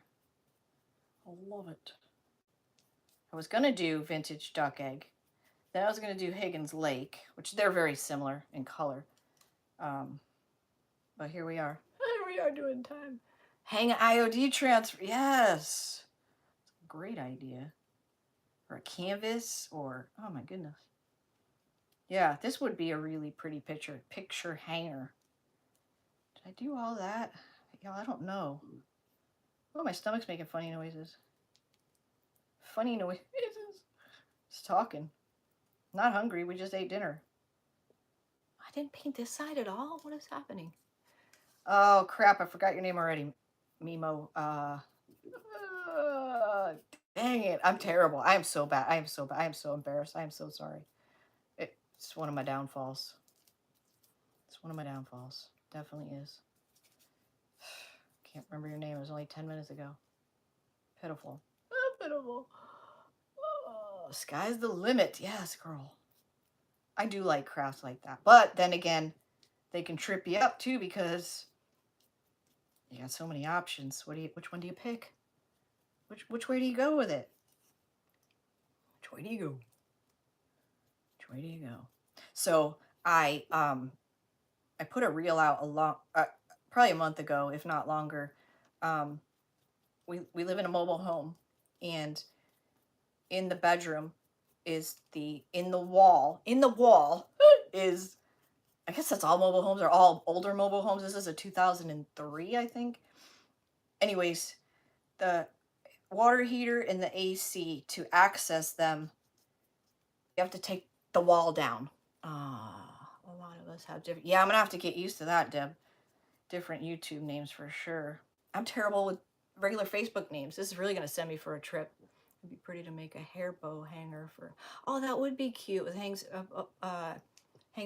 I love it. I was going to do Vintage Duck Egg. Then I was going to do Higgins Lake, which they're very similar in color. But here we are. Here we are doing time. Hang an IOD transfer. Yes. Great idea. Or a canvas, or, oh my goodness. Yeah, this would be a really pretty picture hanger. Did I do all that? Y'all, I don't know. Oh, my stomach's making funny noises. Funny noises. It's talking. Not hungry, we just ate dinner. I didn't paint this side at all? What is happening? Oh, crap, I forgot your name already, Mimo. Dang it, I'm terrible. I am so bad. I am so bad. I am so embarrassed. I am so sorry. It's one of my downfalls. It's one of my downfalls. Definitely is. Can't remember your name. It was only 10 minutes ago. Pitiful. Pitiful. Oh, sky's the limit. Yes, girl. I do like crafts like that. But then again, they can trip you up too because you got so many options. Which one do you pick? Which way do you go with it? Which way do you go? Which way do you go? So I put a reel out probably a month ago, if not longer. We live in a mobile home, and in the bedroom is in the wall is, I guess that's all mobile homes, are all older mobile homes. This is a 2003, I think. Anyways, the water heater and the AC, to access them, you have to take the wall down. A lot of us have different. Yeah, I'm gonna have to get used to that, Deb. Different YouTube names for sure. I'm terrible with regular Facebook names. This is really gonna send me for a trip. It'd be pretty to make a hair bow hanger for. Oh, that would be cute with hang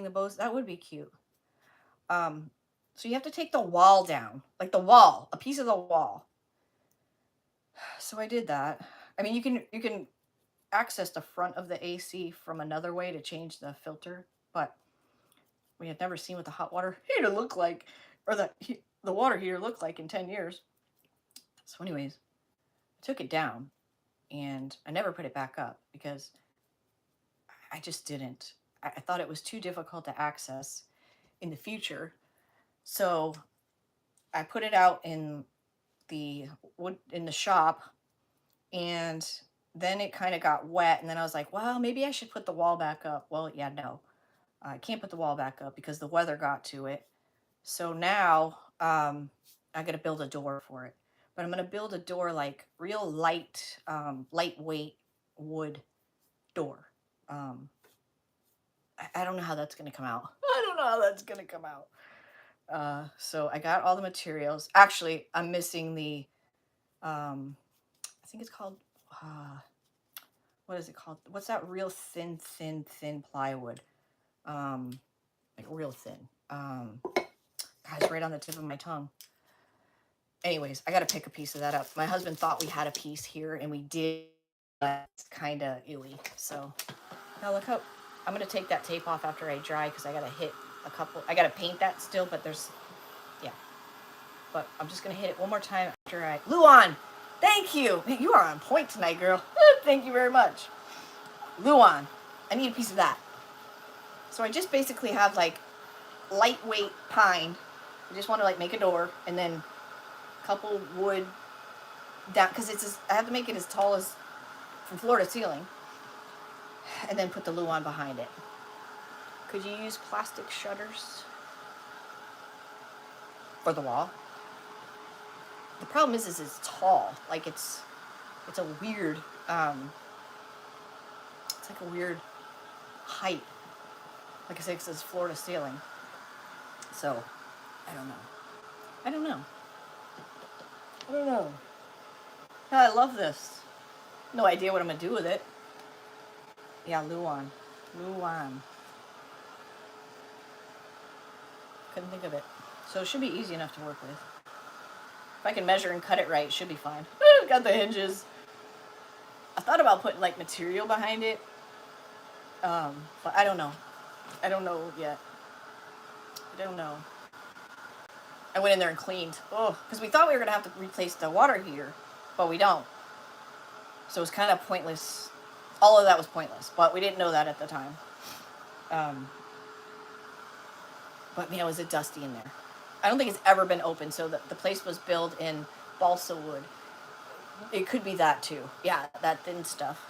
the bows. That would be cute. So you have to take the wall down, like the wall, a piece of the wall. So I did that. I mean, you can access the front of the AC from another way to change the filter, but we had never seen what the hot water heater looked like, or the water heater looked like in 10 years. So anyways, I took it down, and I never put it back up because I just didn't. I thought it was too difficult to access in the future. So I put it out in the shop, and then it kind of got wet, and then I was like, well, maybe I should put the wall back up. Well, yeah, no. I can't put the wall back up because the weather got to it. So now I got to build a door for it. But I'm going to build a door like real lightweight wood door. I don't know how that's going to come out. I don't know how that's going to come out. So I got all the materials. Actually, I'm missing the, I think it's called, what is it called? What's that real thin plywood? Like real thin. Guys, right on the tip of my tongue. Anyways, I got to pick a piece of that up. My husband thought we had a piece here, and we did. But it's kind of ewy. So now look how, I'm going to take that tape off after I dry because I got to hit a couple. I got to paint that still, but there's, yeah. But I'm just going to hit it one more time after I, Luan! Thank you. You are on point tonight, girl. Thank you very much. Luan. I need a piece of that. So I just basically have like lightweight pine. I just want to like make a door and then a couple wood down because I have to make it as tall as from floor to ceiling, and then put the luan behind it. Could you use plastic shutters for the wall? The problem is it's tall. Like it's a weird it's like a weird height. Like I said, it says floor to ceiling. So I don't know. I don't know. I don't know. I love this. No idea what I'm gonna do with it. Yeah, Luan. Luan. Couldn't think of it. So it should be easy enough to work with. If I can measure and cut it right, it should be fine. Got the hinges. I thought about putting like material behind it. But I don't know. I don't know yet. I don't know. I went in there and cleaned. Oh, because we thought we were gonna have to replace the water heater, but we don't. So it was kind of pointless. All of that was pointless, but we didn't know that at the time. But man, was it dusty in there. I don't think it's ever been open, so the place was built in balsa wood. It could be that too. Yeah, that thin stuff.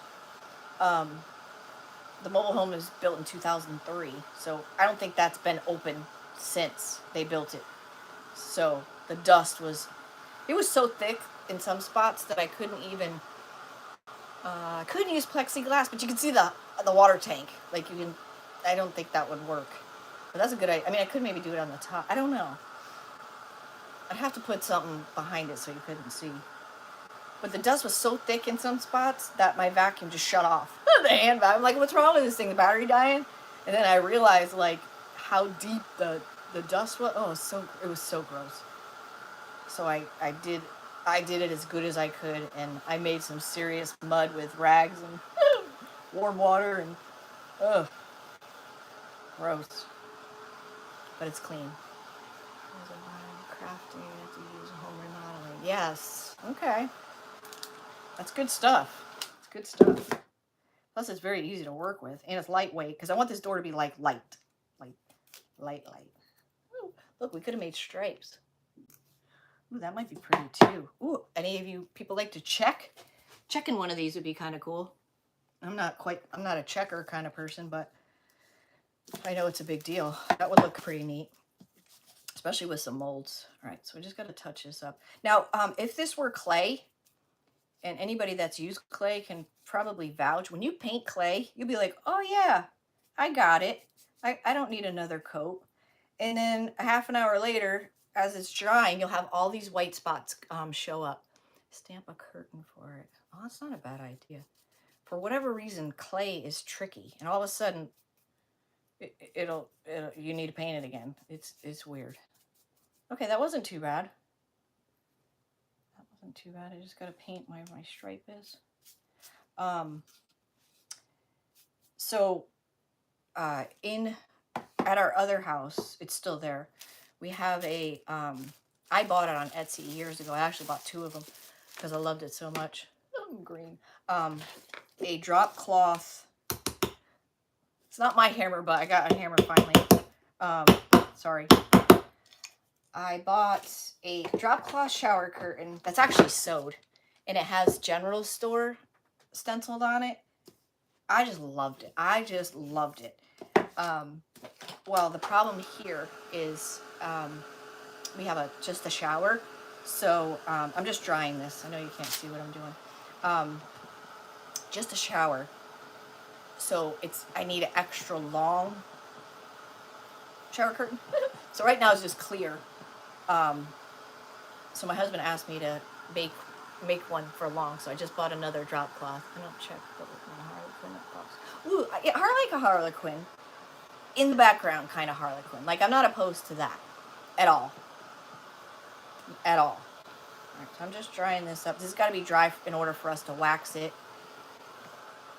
The mobile home was built in 2003, so I don't think that's been open since they built it. So the dust was so thick in some spots that I couldn't even, couldn't use plexiglass, but you can see the water tank. Like you can, I don't think that would work. But that's a good idea. I mean, I could maybe do it on the top. I don't know. I'd have to put something behind it so you couldn't see. But the dust was so thick in some spots that my vacuum just shut off. The hand vacuum. I'm like, what's wrong with this thing? The battery dying? And then I realized like how deep the dust was. Oh, it was so gross. So I did it as good as I could, and I made some serious mud with rags and warm water and ugh, gross. But it's clean. Crafting to use home remodeling. Yes. Okay. That's good stuff. It's good stuff. Plus, it's very easy to work with, and it's lightweight because I want this door to be like light. Ooh, look, we could have made stripes. Ooh, that might be pretty too. Ooh, any of you people like to check? Checking one of these would be kind of cool. I'm not a checker kind of person, but I know it's a big deal. That would look pretty neat, especially with some molds. All right, so we just got to touch this up. Now, if this were clay, and anybody that's used clay can probably vouch, when you paint clay, you'll be like, oh yeah, I got it. I don't need another coat. And then a half an hour later, as it's drying, you'll have all these white spots show up. Stamp a curtain for it. Oh, that's not a bad idea. For whatever reason, clay is tricky, and all of a sudden, it'll you need to paint it again. It's weird. Okay, that wasn't too bad. That wasn't too bad. I just got to paint my stripe is. So at our other house, it's still there. We have a I bought it on Etsy years ago. I actually bought 2 of them because I loved it so much. Oh, green. A drop cloth. It's not my hammer, but I got a hammer finally. Sorry. I bought a drop cloth shower curtain that's actually sewed, and it has general store stenciled on it. I just loved it. Well, the problem here is we have just a shower, so I'm just drying this. I know you can't see what I'm doing. Just a shower, so I need an extra long shower curtain. So right now it's just clear. So my husband asked me to make one for long, so I just bought another drop cloth. I don't check my Harlequin box. Ooh, yeah, I like a Harlequin. In the background kind of Harlequin. Like, I'm not opposed to that at all. At all. All right, so I'm just drying this up. This has got to be dry in order for us to wax it.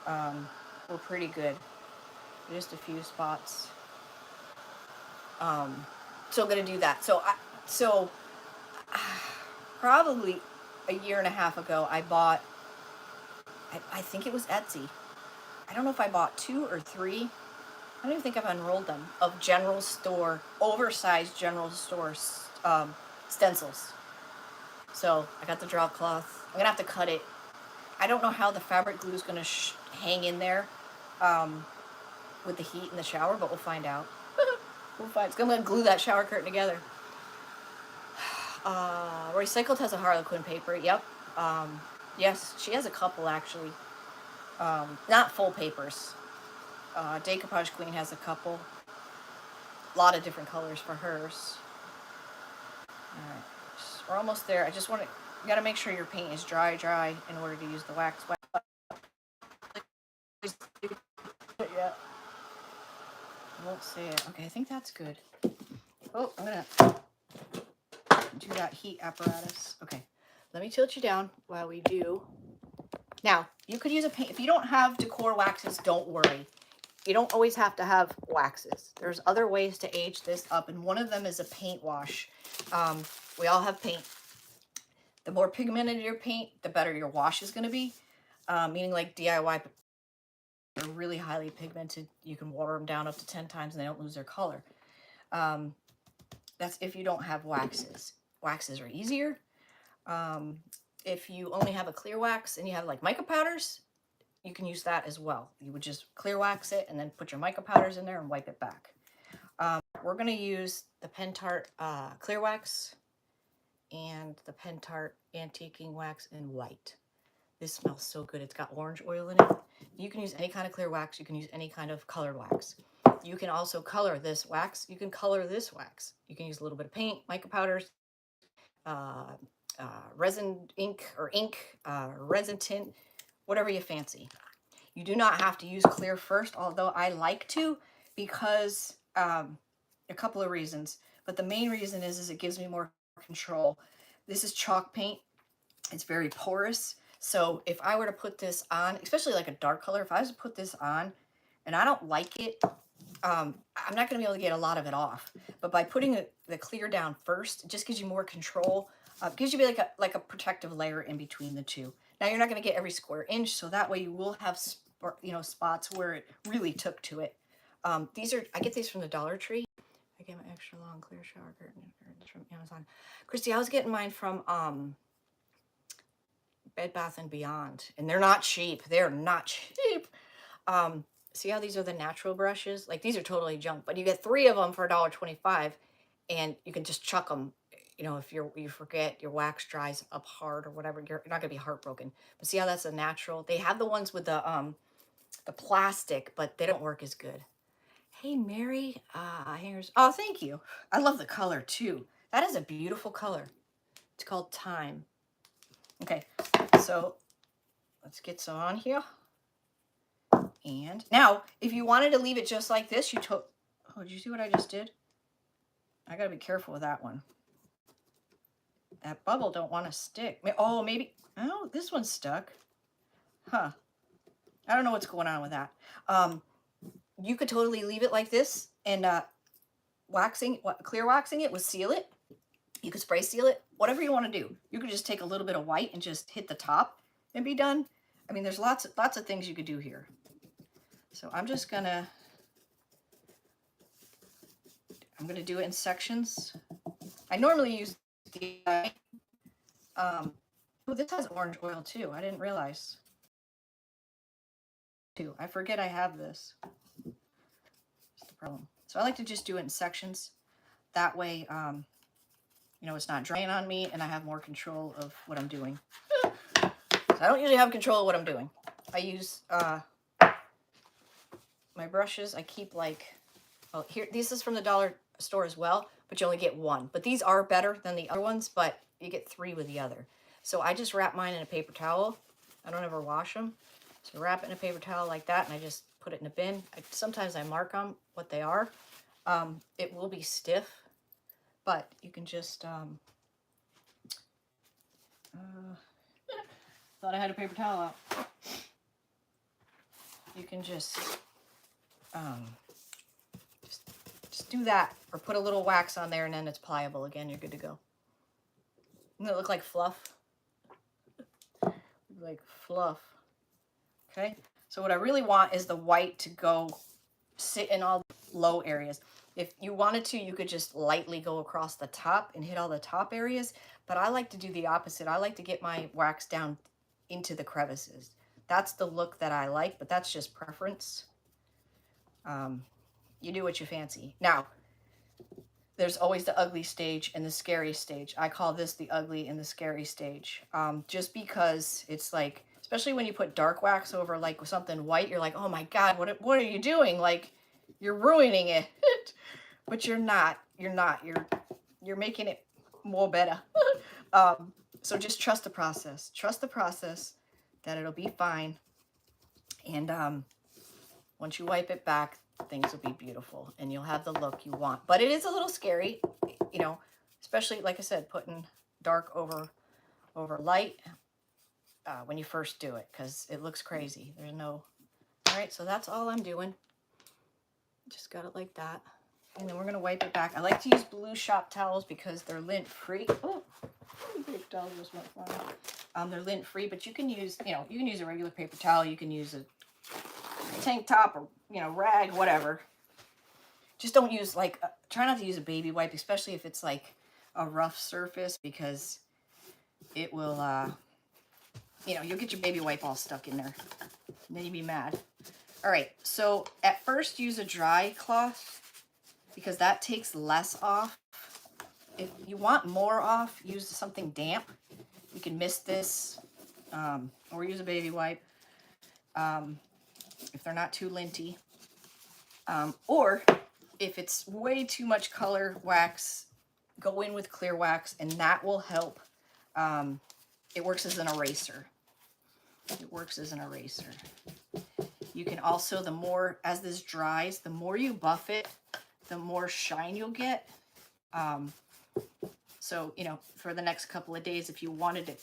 We're pretty good. Just a few spots. So I'm gonna do that. So probably a year and a half ago, I bought, I think it was Etsy. I don't know if I bought 2 or 3. I don't even think I've unrolled them, of general store, oversized general store stencils. So I got the drop cloth. I'm gonna have to cut it. I don't know how the fabric glue is gonna hang in there with the heat in the shower, but we'll find out. We'll find. It's gonna glue that shower curtain together. Recycled has a Harlequin paper. Yep. Yes, she has a couple actually. Not full papers. Decoupage Queen has a couple. A lot of different colors for hers. Alright, we're almost there. I just want to, you got to make sure your paint is dry in order to use the wax. Yeah. I won't say it. Okay, I think that's good. Oh, I'm going to do that heat apparatus. Okay, let me tilt you down while we do. Now, you could use a paint. If you don't have decor waxes, don't worry. You don't always have to have waxes. There's other ways to age this up, and one of them is a paint wash. We all have paint. The more pigmented your paint, the better your wash is going to be. Meaning like DIY, they're really highly pigmented. You can water them down up to 10 times and they don't lose their color. That's if you don't have waxes. Waxes are easier. If you only have a clear wax and you have like mica powders, you can use that as well. You would just clear wax it and then put your mica powders in there and wipe it back. We're going to use the Pentart clear wax and the Pentart antiquing wax in white. This smells so good. It's got orange oil in it. You can use any kind of clear wax. You can use any kind of colored wax. You can also color this wax. You can color this wax. You can use a little bit of paint, mica powders, resin ink or ink, resin tint, whatever you fancy. You do not have to use clear first, although I like to, because a couple of reasons. But the main reason is it gives me more control. This is chalk paint. It's very porous. So if I were to put this on, especially like a dark color, if I was to put this on and I don't like it, I'm not going to be able to get a lot of it off. But by putting the clear down first, it just gives you more control. Gives you like a protective layer in between the two. Now you're not going to get every square inch, so that way you will have spots where it really took to it. I get these from the Dollar Tree. I get my extra long clear shower curtain from Amazon. Christy, I was getting mine from Bed Bath & Beyond, and they're not cheap. They're not cheap. See how these are the natural brushes? Like, these are totally junk, but you get 3 of them for $1.25, and you can just chuck them. You know, if you forget your wax dries up hard or whatever, you're not gonna be heartbroken. But see how that's a natural? They have the ones with the plastic, but they don't work as good. Hey, Mary, here's, oh, thank you. I love the color too. That is a beautiful color. It's called Time. Okay, so let's get some on here. And now, if you wanted to leave it just like this, oh, did you see what I just did? I gotta be careful with that one. That bubble don't want to stick. Oh, maybe, oh, this one's stuck. Huh. I don't know what's going on with that. You could totally leave it like this and clear waxing it would seal it. You could spray seal it, whatever you want to do. You could just take a little bit of white and just hit the top and be done. I mean, there's lots of things you could do here. So I'm gonna do it in sections. I normally use the, oh, this has orange oil too. I didn't realize. I forget I have this. That's the problem. So I like to just do it in sections. That way, you know, it's not drying on me and I have more control of what I'm doing. So I don't usually have control of what I'm doing. I use my brushes. I keep like, oh, here, this is from the dollar store as well, but you only get 1. But these are better than the other ones, but you get 3 with the other. So I just wrap mine in a paper towel. I don't ever wash them. So wrap it in a paper towel like that, and I just put it in a bin. Sometimes I mark on what they are. It will be stiff, but you can just, thought I had a paper towel out. You can just do that, or put a little wax on there, and then it's pliable again. You're good to go. Doesn't it look like fluff? like fluff. Okay, so what I really want is the white to go sit in all the low areas. If you wanted to, you could just lightly go across the top and hit all the top areas, but I like to do the opposite. I like to get my wax down into the crevices. That's the look that I like, but that's just preference. You do what you fancy. Now, there's always the ugly stage and the scary stage. I call this the ugly and the scary stage. Just because it's like, especially when you put dark wax over like something white, you're like, oh my God, what are you doing? Like, you're ruining it. But you're not. You're making it more better. So just trust the process. Trust the process that it'll be fine. And once you wipe it back, things will be beautiful and you'll have the look you want. But it is a little scary, you know, especially like I said, putting dark over light when you first do it, because it looks crazy. There's no. All right, so that's all I'm doing. Just got it like that. And then we're going to wipe it back. I like to use blue shop towels because they're lint free. Oh, paper towel just went flying. They're lint free, but you can use, you know, you can use a regular paper towel. You can use a tank top or, you know, rag, whatever. Just don't use like, try not to use a baby wipe, especially if it's like a rough surface, because it will, you know, you'll get your baby wipe all stuck in there. And then you'd be mad. All right, so at first use a dry cloth because that takes less off. If you want more off, use something damp. You can mist this or use a baby wipe if they're not too linty. Or if it's way too much color wax, go in with clear wax and that will help. It works as an eraser. It works as an eraser. You can also, the more, as this dries, the more you buff it, the more shine you'll get. So, you know, for the next couple of days, if you wanted to,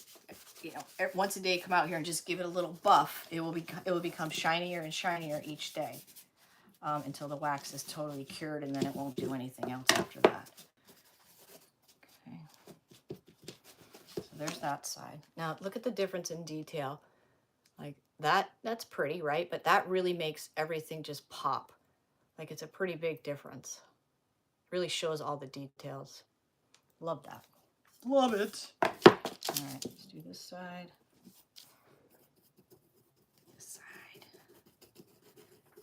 you know, once a day come out here and just give it a little buff, it will become shinier and shinier each day until the wax is totally cured, and then it won't do anything else after that. Okay. So there's that side. Now look at the difference in detail. Like that's pretty, right? But that really makes everything just pop. Like it's a pretty big difference. Really shows all the details. Love that. Love it. All right, let's do this side. This side.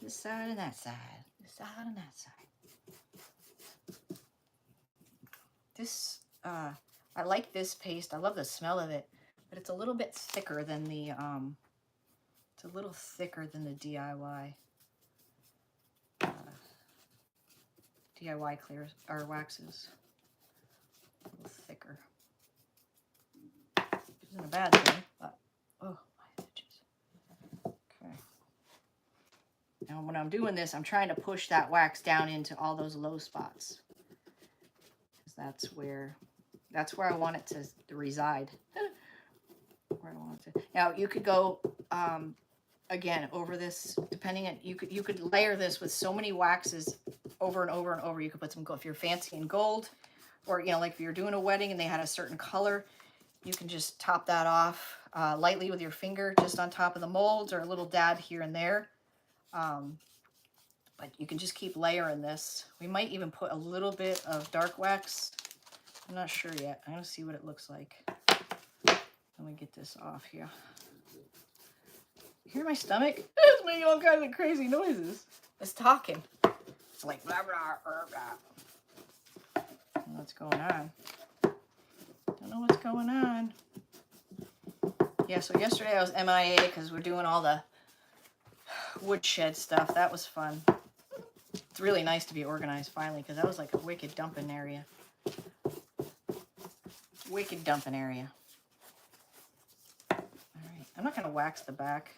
This side and that side. This side and that side. This, I like this paste. I love the smell of it, but it's a little bit thicker than the, it's a little thicker than the DIY. DIY clears or waxes. A little thicker. Which isn't a bad thing, but oh, my edges. Okay. Now when I'm doing this, I'm trying to push that wax down into all those low spots. Because that's where I want it to reside. Where I want it to. Now you could go again over this, depending on, you could layer this with so many waxes over and over and over. You could put some gold if you're fancy in gold, or you know, like if you're doing a wedding and they had a certain color, you can just top that off lightly with your finger just on top of the molds, or a little dab here and there. But you can just keep layering this. We might even put a little bit of dark wax. I'm not sure yet. I'm gonna see what it looks like. Let me get this off here. You hear my stomach? It's making all kinds of crazy noises. It's talking. It's like blah, blah, blah, blah. I don't know what's going on. Don't know what's going on. Yeah, so yesterday I was MIA because we're doing all the woodshed stuff. That was fun. It's really nice to be organized finally, because that was like a wicked dumping area. Wicked dumping area. All right, I'm not going to wax the back.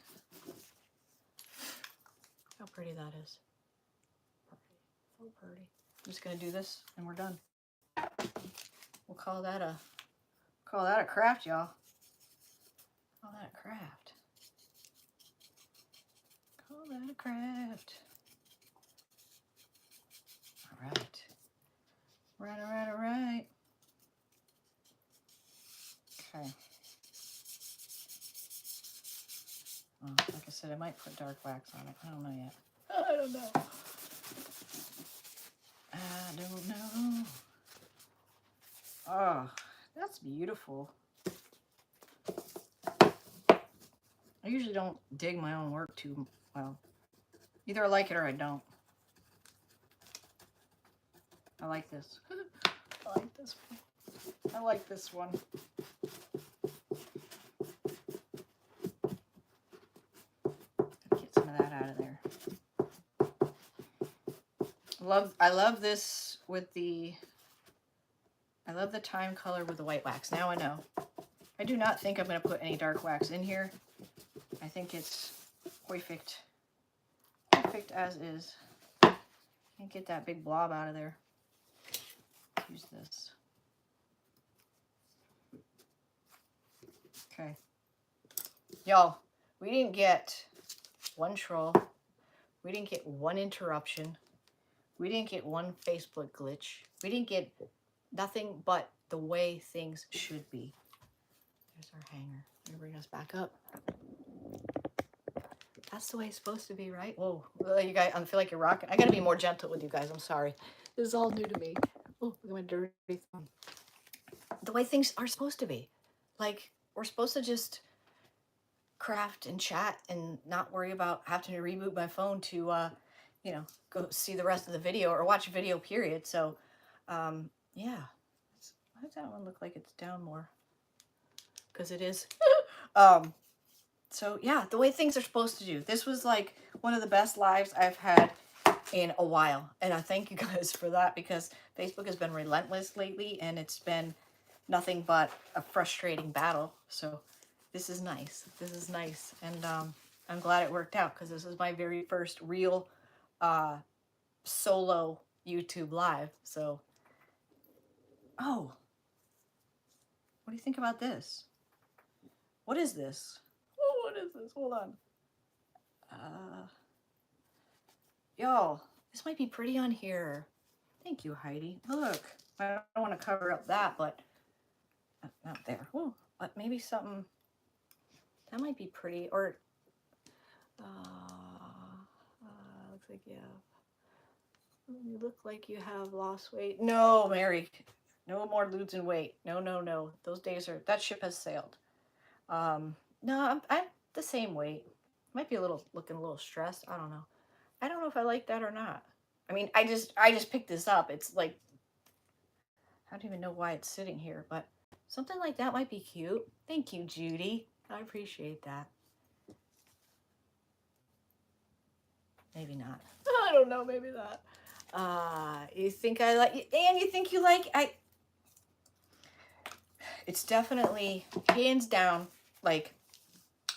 How pretty that is. So pretty. I'm just going to do this and we're done. We'll call that a craft, y'all. Call that a craft. Call that a craft. All right. Right, all right, all right. Okay. said, I might put dark wax on it. I don't know yet. I don't know. I don't know. Oh, that's beautiful. I usually don't dig my own work too well. Either I like it or I don't. I like this. I like this one. I like this one. Get some of that out of there. I love this with the, I love the time color with the white wax. Now I know. I do not think I'm going to put any dark wax in here. I think it's perfect. Perfect as is. Can't get that big blob out of there. Use this. Okay. Y'all, we didn't get one troll. We didn't get one interruption. We didn't get one Facebook glitch. We didn't get nothing but the way things should be. There's our hanger. Let me bring us back up. That's the way it's supposed to be, right? Whoa, you guys, I feel like you're rocking. I gotta be more gentle with you guys. I'm sorry. This is all new to me. Oh, look at my dirty thumb. The way things are supposed to be. Like, we're supposed to just craft and chat and not worry about having to reboot my phone to, you know, go see the rest of the video or watch a video, period. So, yeah. Why does that one look like it's down more? Because it is. So, yeah, the way things are supposed to do. This was, like, one of the best lives I've had in a while. And I thank you guys for that, because Facebook has been relentless lately, and it's been nothing but a frustrating battle. So this is nice. This is nice. And I'm glad it worked out, because this is my very first real solo YouTube live. So, oh, what do you think about this? What is this? Oh, what is this? Hold on. Y'all, this might be pretty on here. Thank you, Heidi. Look, I don't want to cover up that, but not there. Oh, but maybe something that might be pretty. Or looks like you look like you have lost weight. No, Mary, no more losing weight. No, no, no. Those days are, that ship has sailed. No, I'm the same weight. Might be looking a little stressed. I don't know. I don't know if I like that or not. I mean, I just picked this up. It's like, I don't even know why it's sitting here, but something like that might be cute. Thank you, Judy. I appreciate that. Maybe not. I don't know, maybe not. You think I like, and you think you like, it's definitely hands down, like,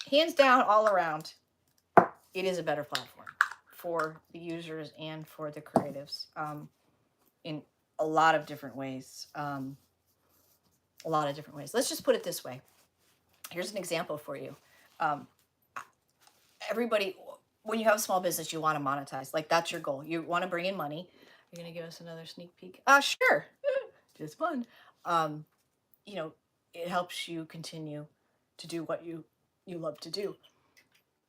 hands down all around, it is a better platform for the users and for the creatives, in a lot of different ways. Let's just put it this way. Here's an example for you. Everybody, when you have a small business, you want to monetize. Like, that's your goal. You want to bring in money. You're going to give us another sneak peek? Sure. Just fun. You know, it helps you continue to do what you love to do.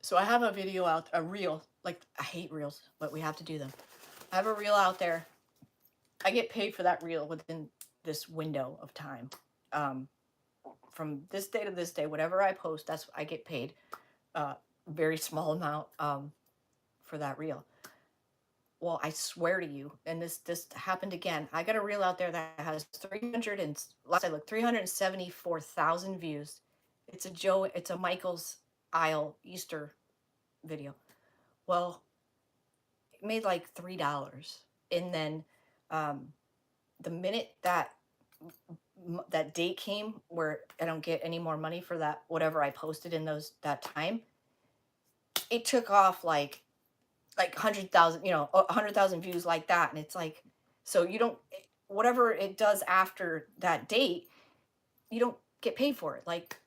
So I have a video out, a reel, like, I hate reels, but we have to do them. I have a reel out there. I get paid for that reel within this window of time. From this day to this day, whatever I post, I get paid very small amount for that reel. Well, I swear to you, and this happened again. I got a reel out there that has 374,000 views. It's a Michael's Isle Easter video. Well, it made like $3, and then the minute that date came where I don't get any more money for that whatever I posted in that time, it took off like 100,000, 100,000 views like that. And it's like, so you don't, whatever it does after that date, you don't get paid for it. Like,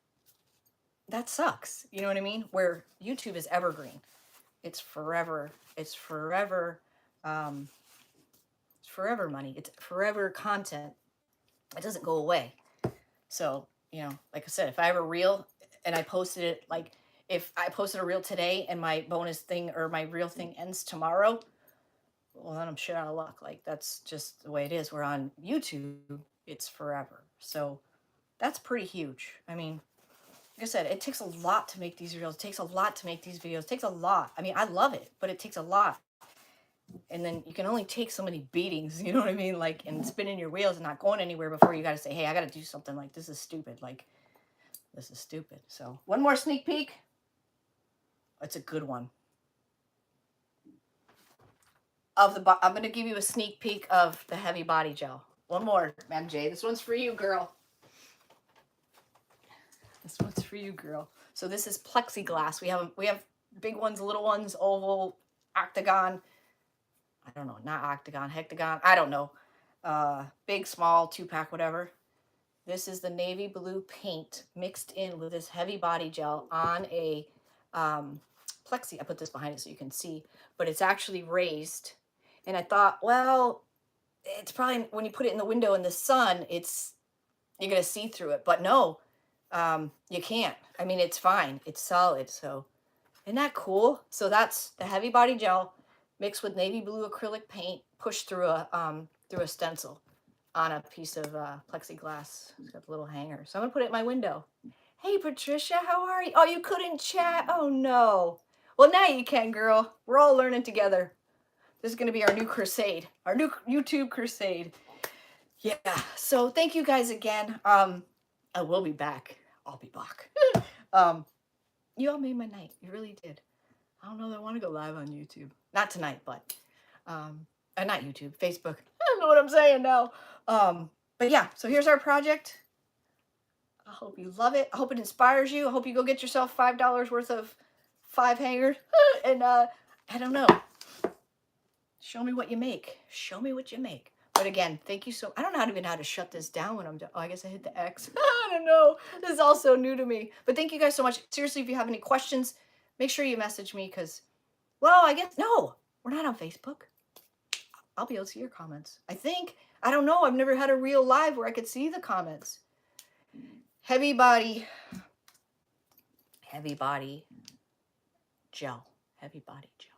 that sucks. You know what I mean? Where YouTube is evergreen. It's forever. It's forever. It's forever money. It's forever content. It doesn't go away. So, like I said, if I have a reel and I posted it, like, if I posted a reel today and my bonus thing or my real thing ends tomorrow, well, then I'm shit out of luck. Like, that's just the way it is. We're on YouTube, it's forever. So that's pretty huge. I mean, like I said, it takes a lot to make these reels. It takes a lot to make these videos. It takes a lot. I mean, I love it, but it takes a lot. And then you can only take so many beatings, you know what I mean? Like, and spinning your wheels and not going anywhere before you got to say, hey, I got to do something. Like, this is stupid. Like, this is stupid. So, one more sneak peek. It's a good one. I'm going to give you a sneak peek of the heavy body gel. One more, MJ. This one's for you, girl. This one's for you, girl. So this is plexiglass. We have big ones, little ones, oval, octagon. I don't know, not octagon, hectagon. I don't know. Big, small, 2-pack, whatever. This is the navy blue paint mixed in with this heavy body gel on a plexi. I put this behind it so you can see, but it's actually raised. And I thought, well, it's probably when you put it in the window in the sun, you're gonna see through it. But no, you can't. I mean, it's fine. It's solid. So isn't that cool? So that's the heavy body gel mixed with navy blue acrylic paint pushed through a stencil on a piece of plexiglass. It's got the little hanger. So I'm gonna put it in my window. Hey Patricia, how are you? Oh, you couldn't chat? Oh no. Well, now you can, girl. We're all learning together. This is gonna be our new crusade, our new YouTube crusade. Yeah. So thank you guys again. I will be back. I'll be back. You all made my night. You really did. I don't know that I want to go live on YouTube. Not tonight, but not YouTube, Facebook. I don't know what I'm saying now. But yeah, so here's our project. I hope you love it. I hope it inspires you. I hope you go get yourself $5 worth of 5 hangers. And I don't know. Show me what you make. Show me what you make. But again, thank you so. I don't know even how to shut this down when I'm done. Oh, I guess I hit the X. I don't know. This is all so new to me. But thank you guys so much. Seriously, if you have any questions, make sure you message me because, well, I guess no, we're not on Facebook. I'll be able to see your comments. I think. I don't know. I've never had a real live where I could see the comments. Heavy body gel. Heavy body gel.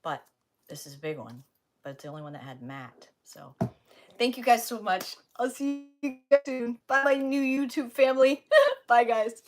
But this is a big one. But it's the only one that had matte. So thank you guys so much. I'll see you guys soon. Bye, my new YouTube family. Bye, guys.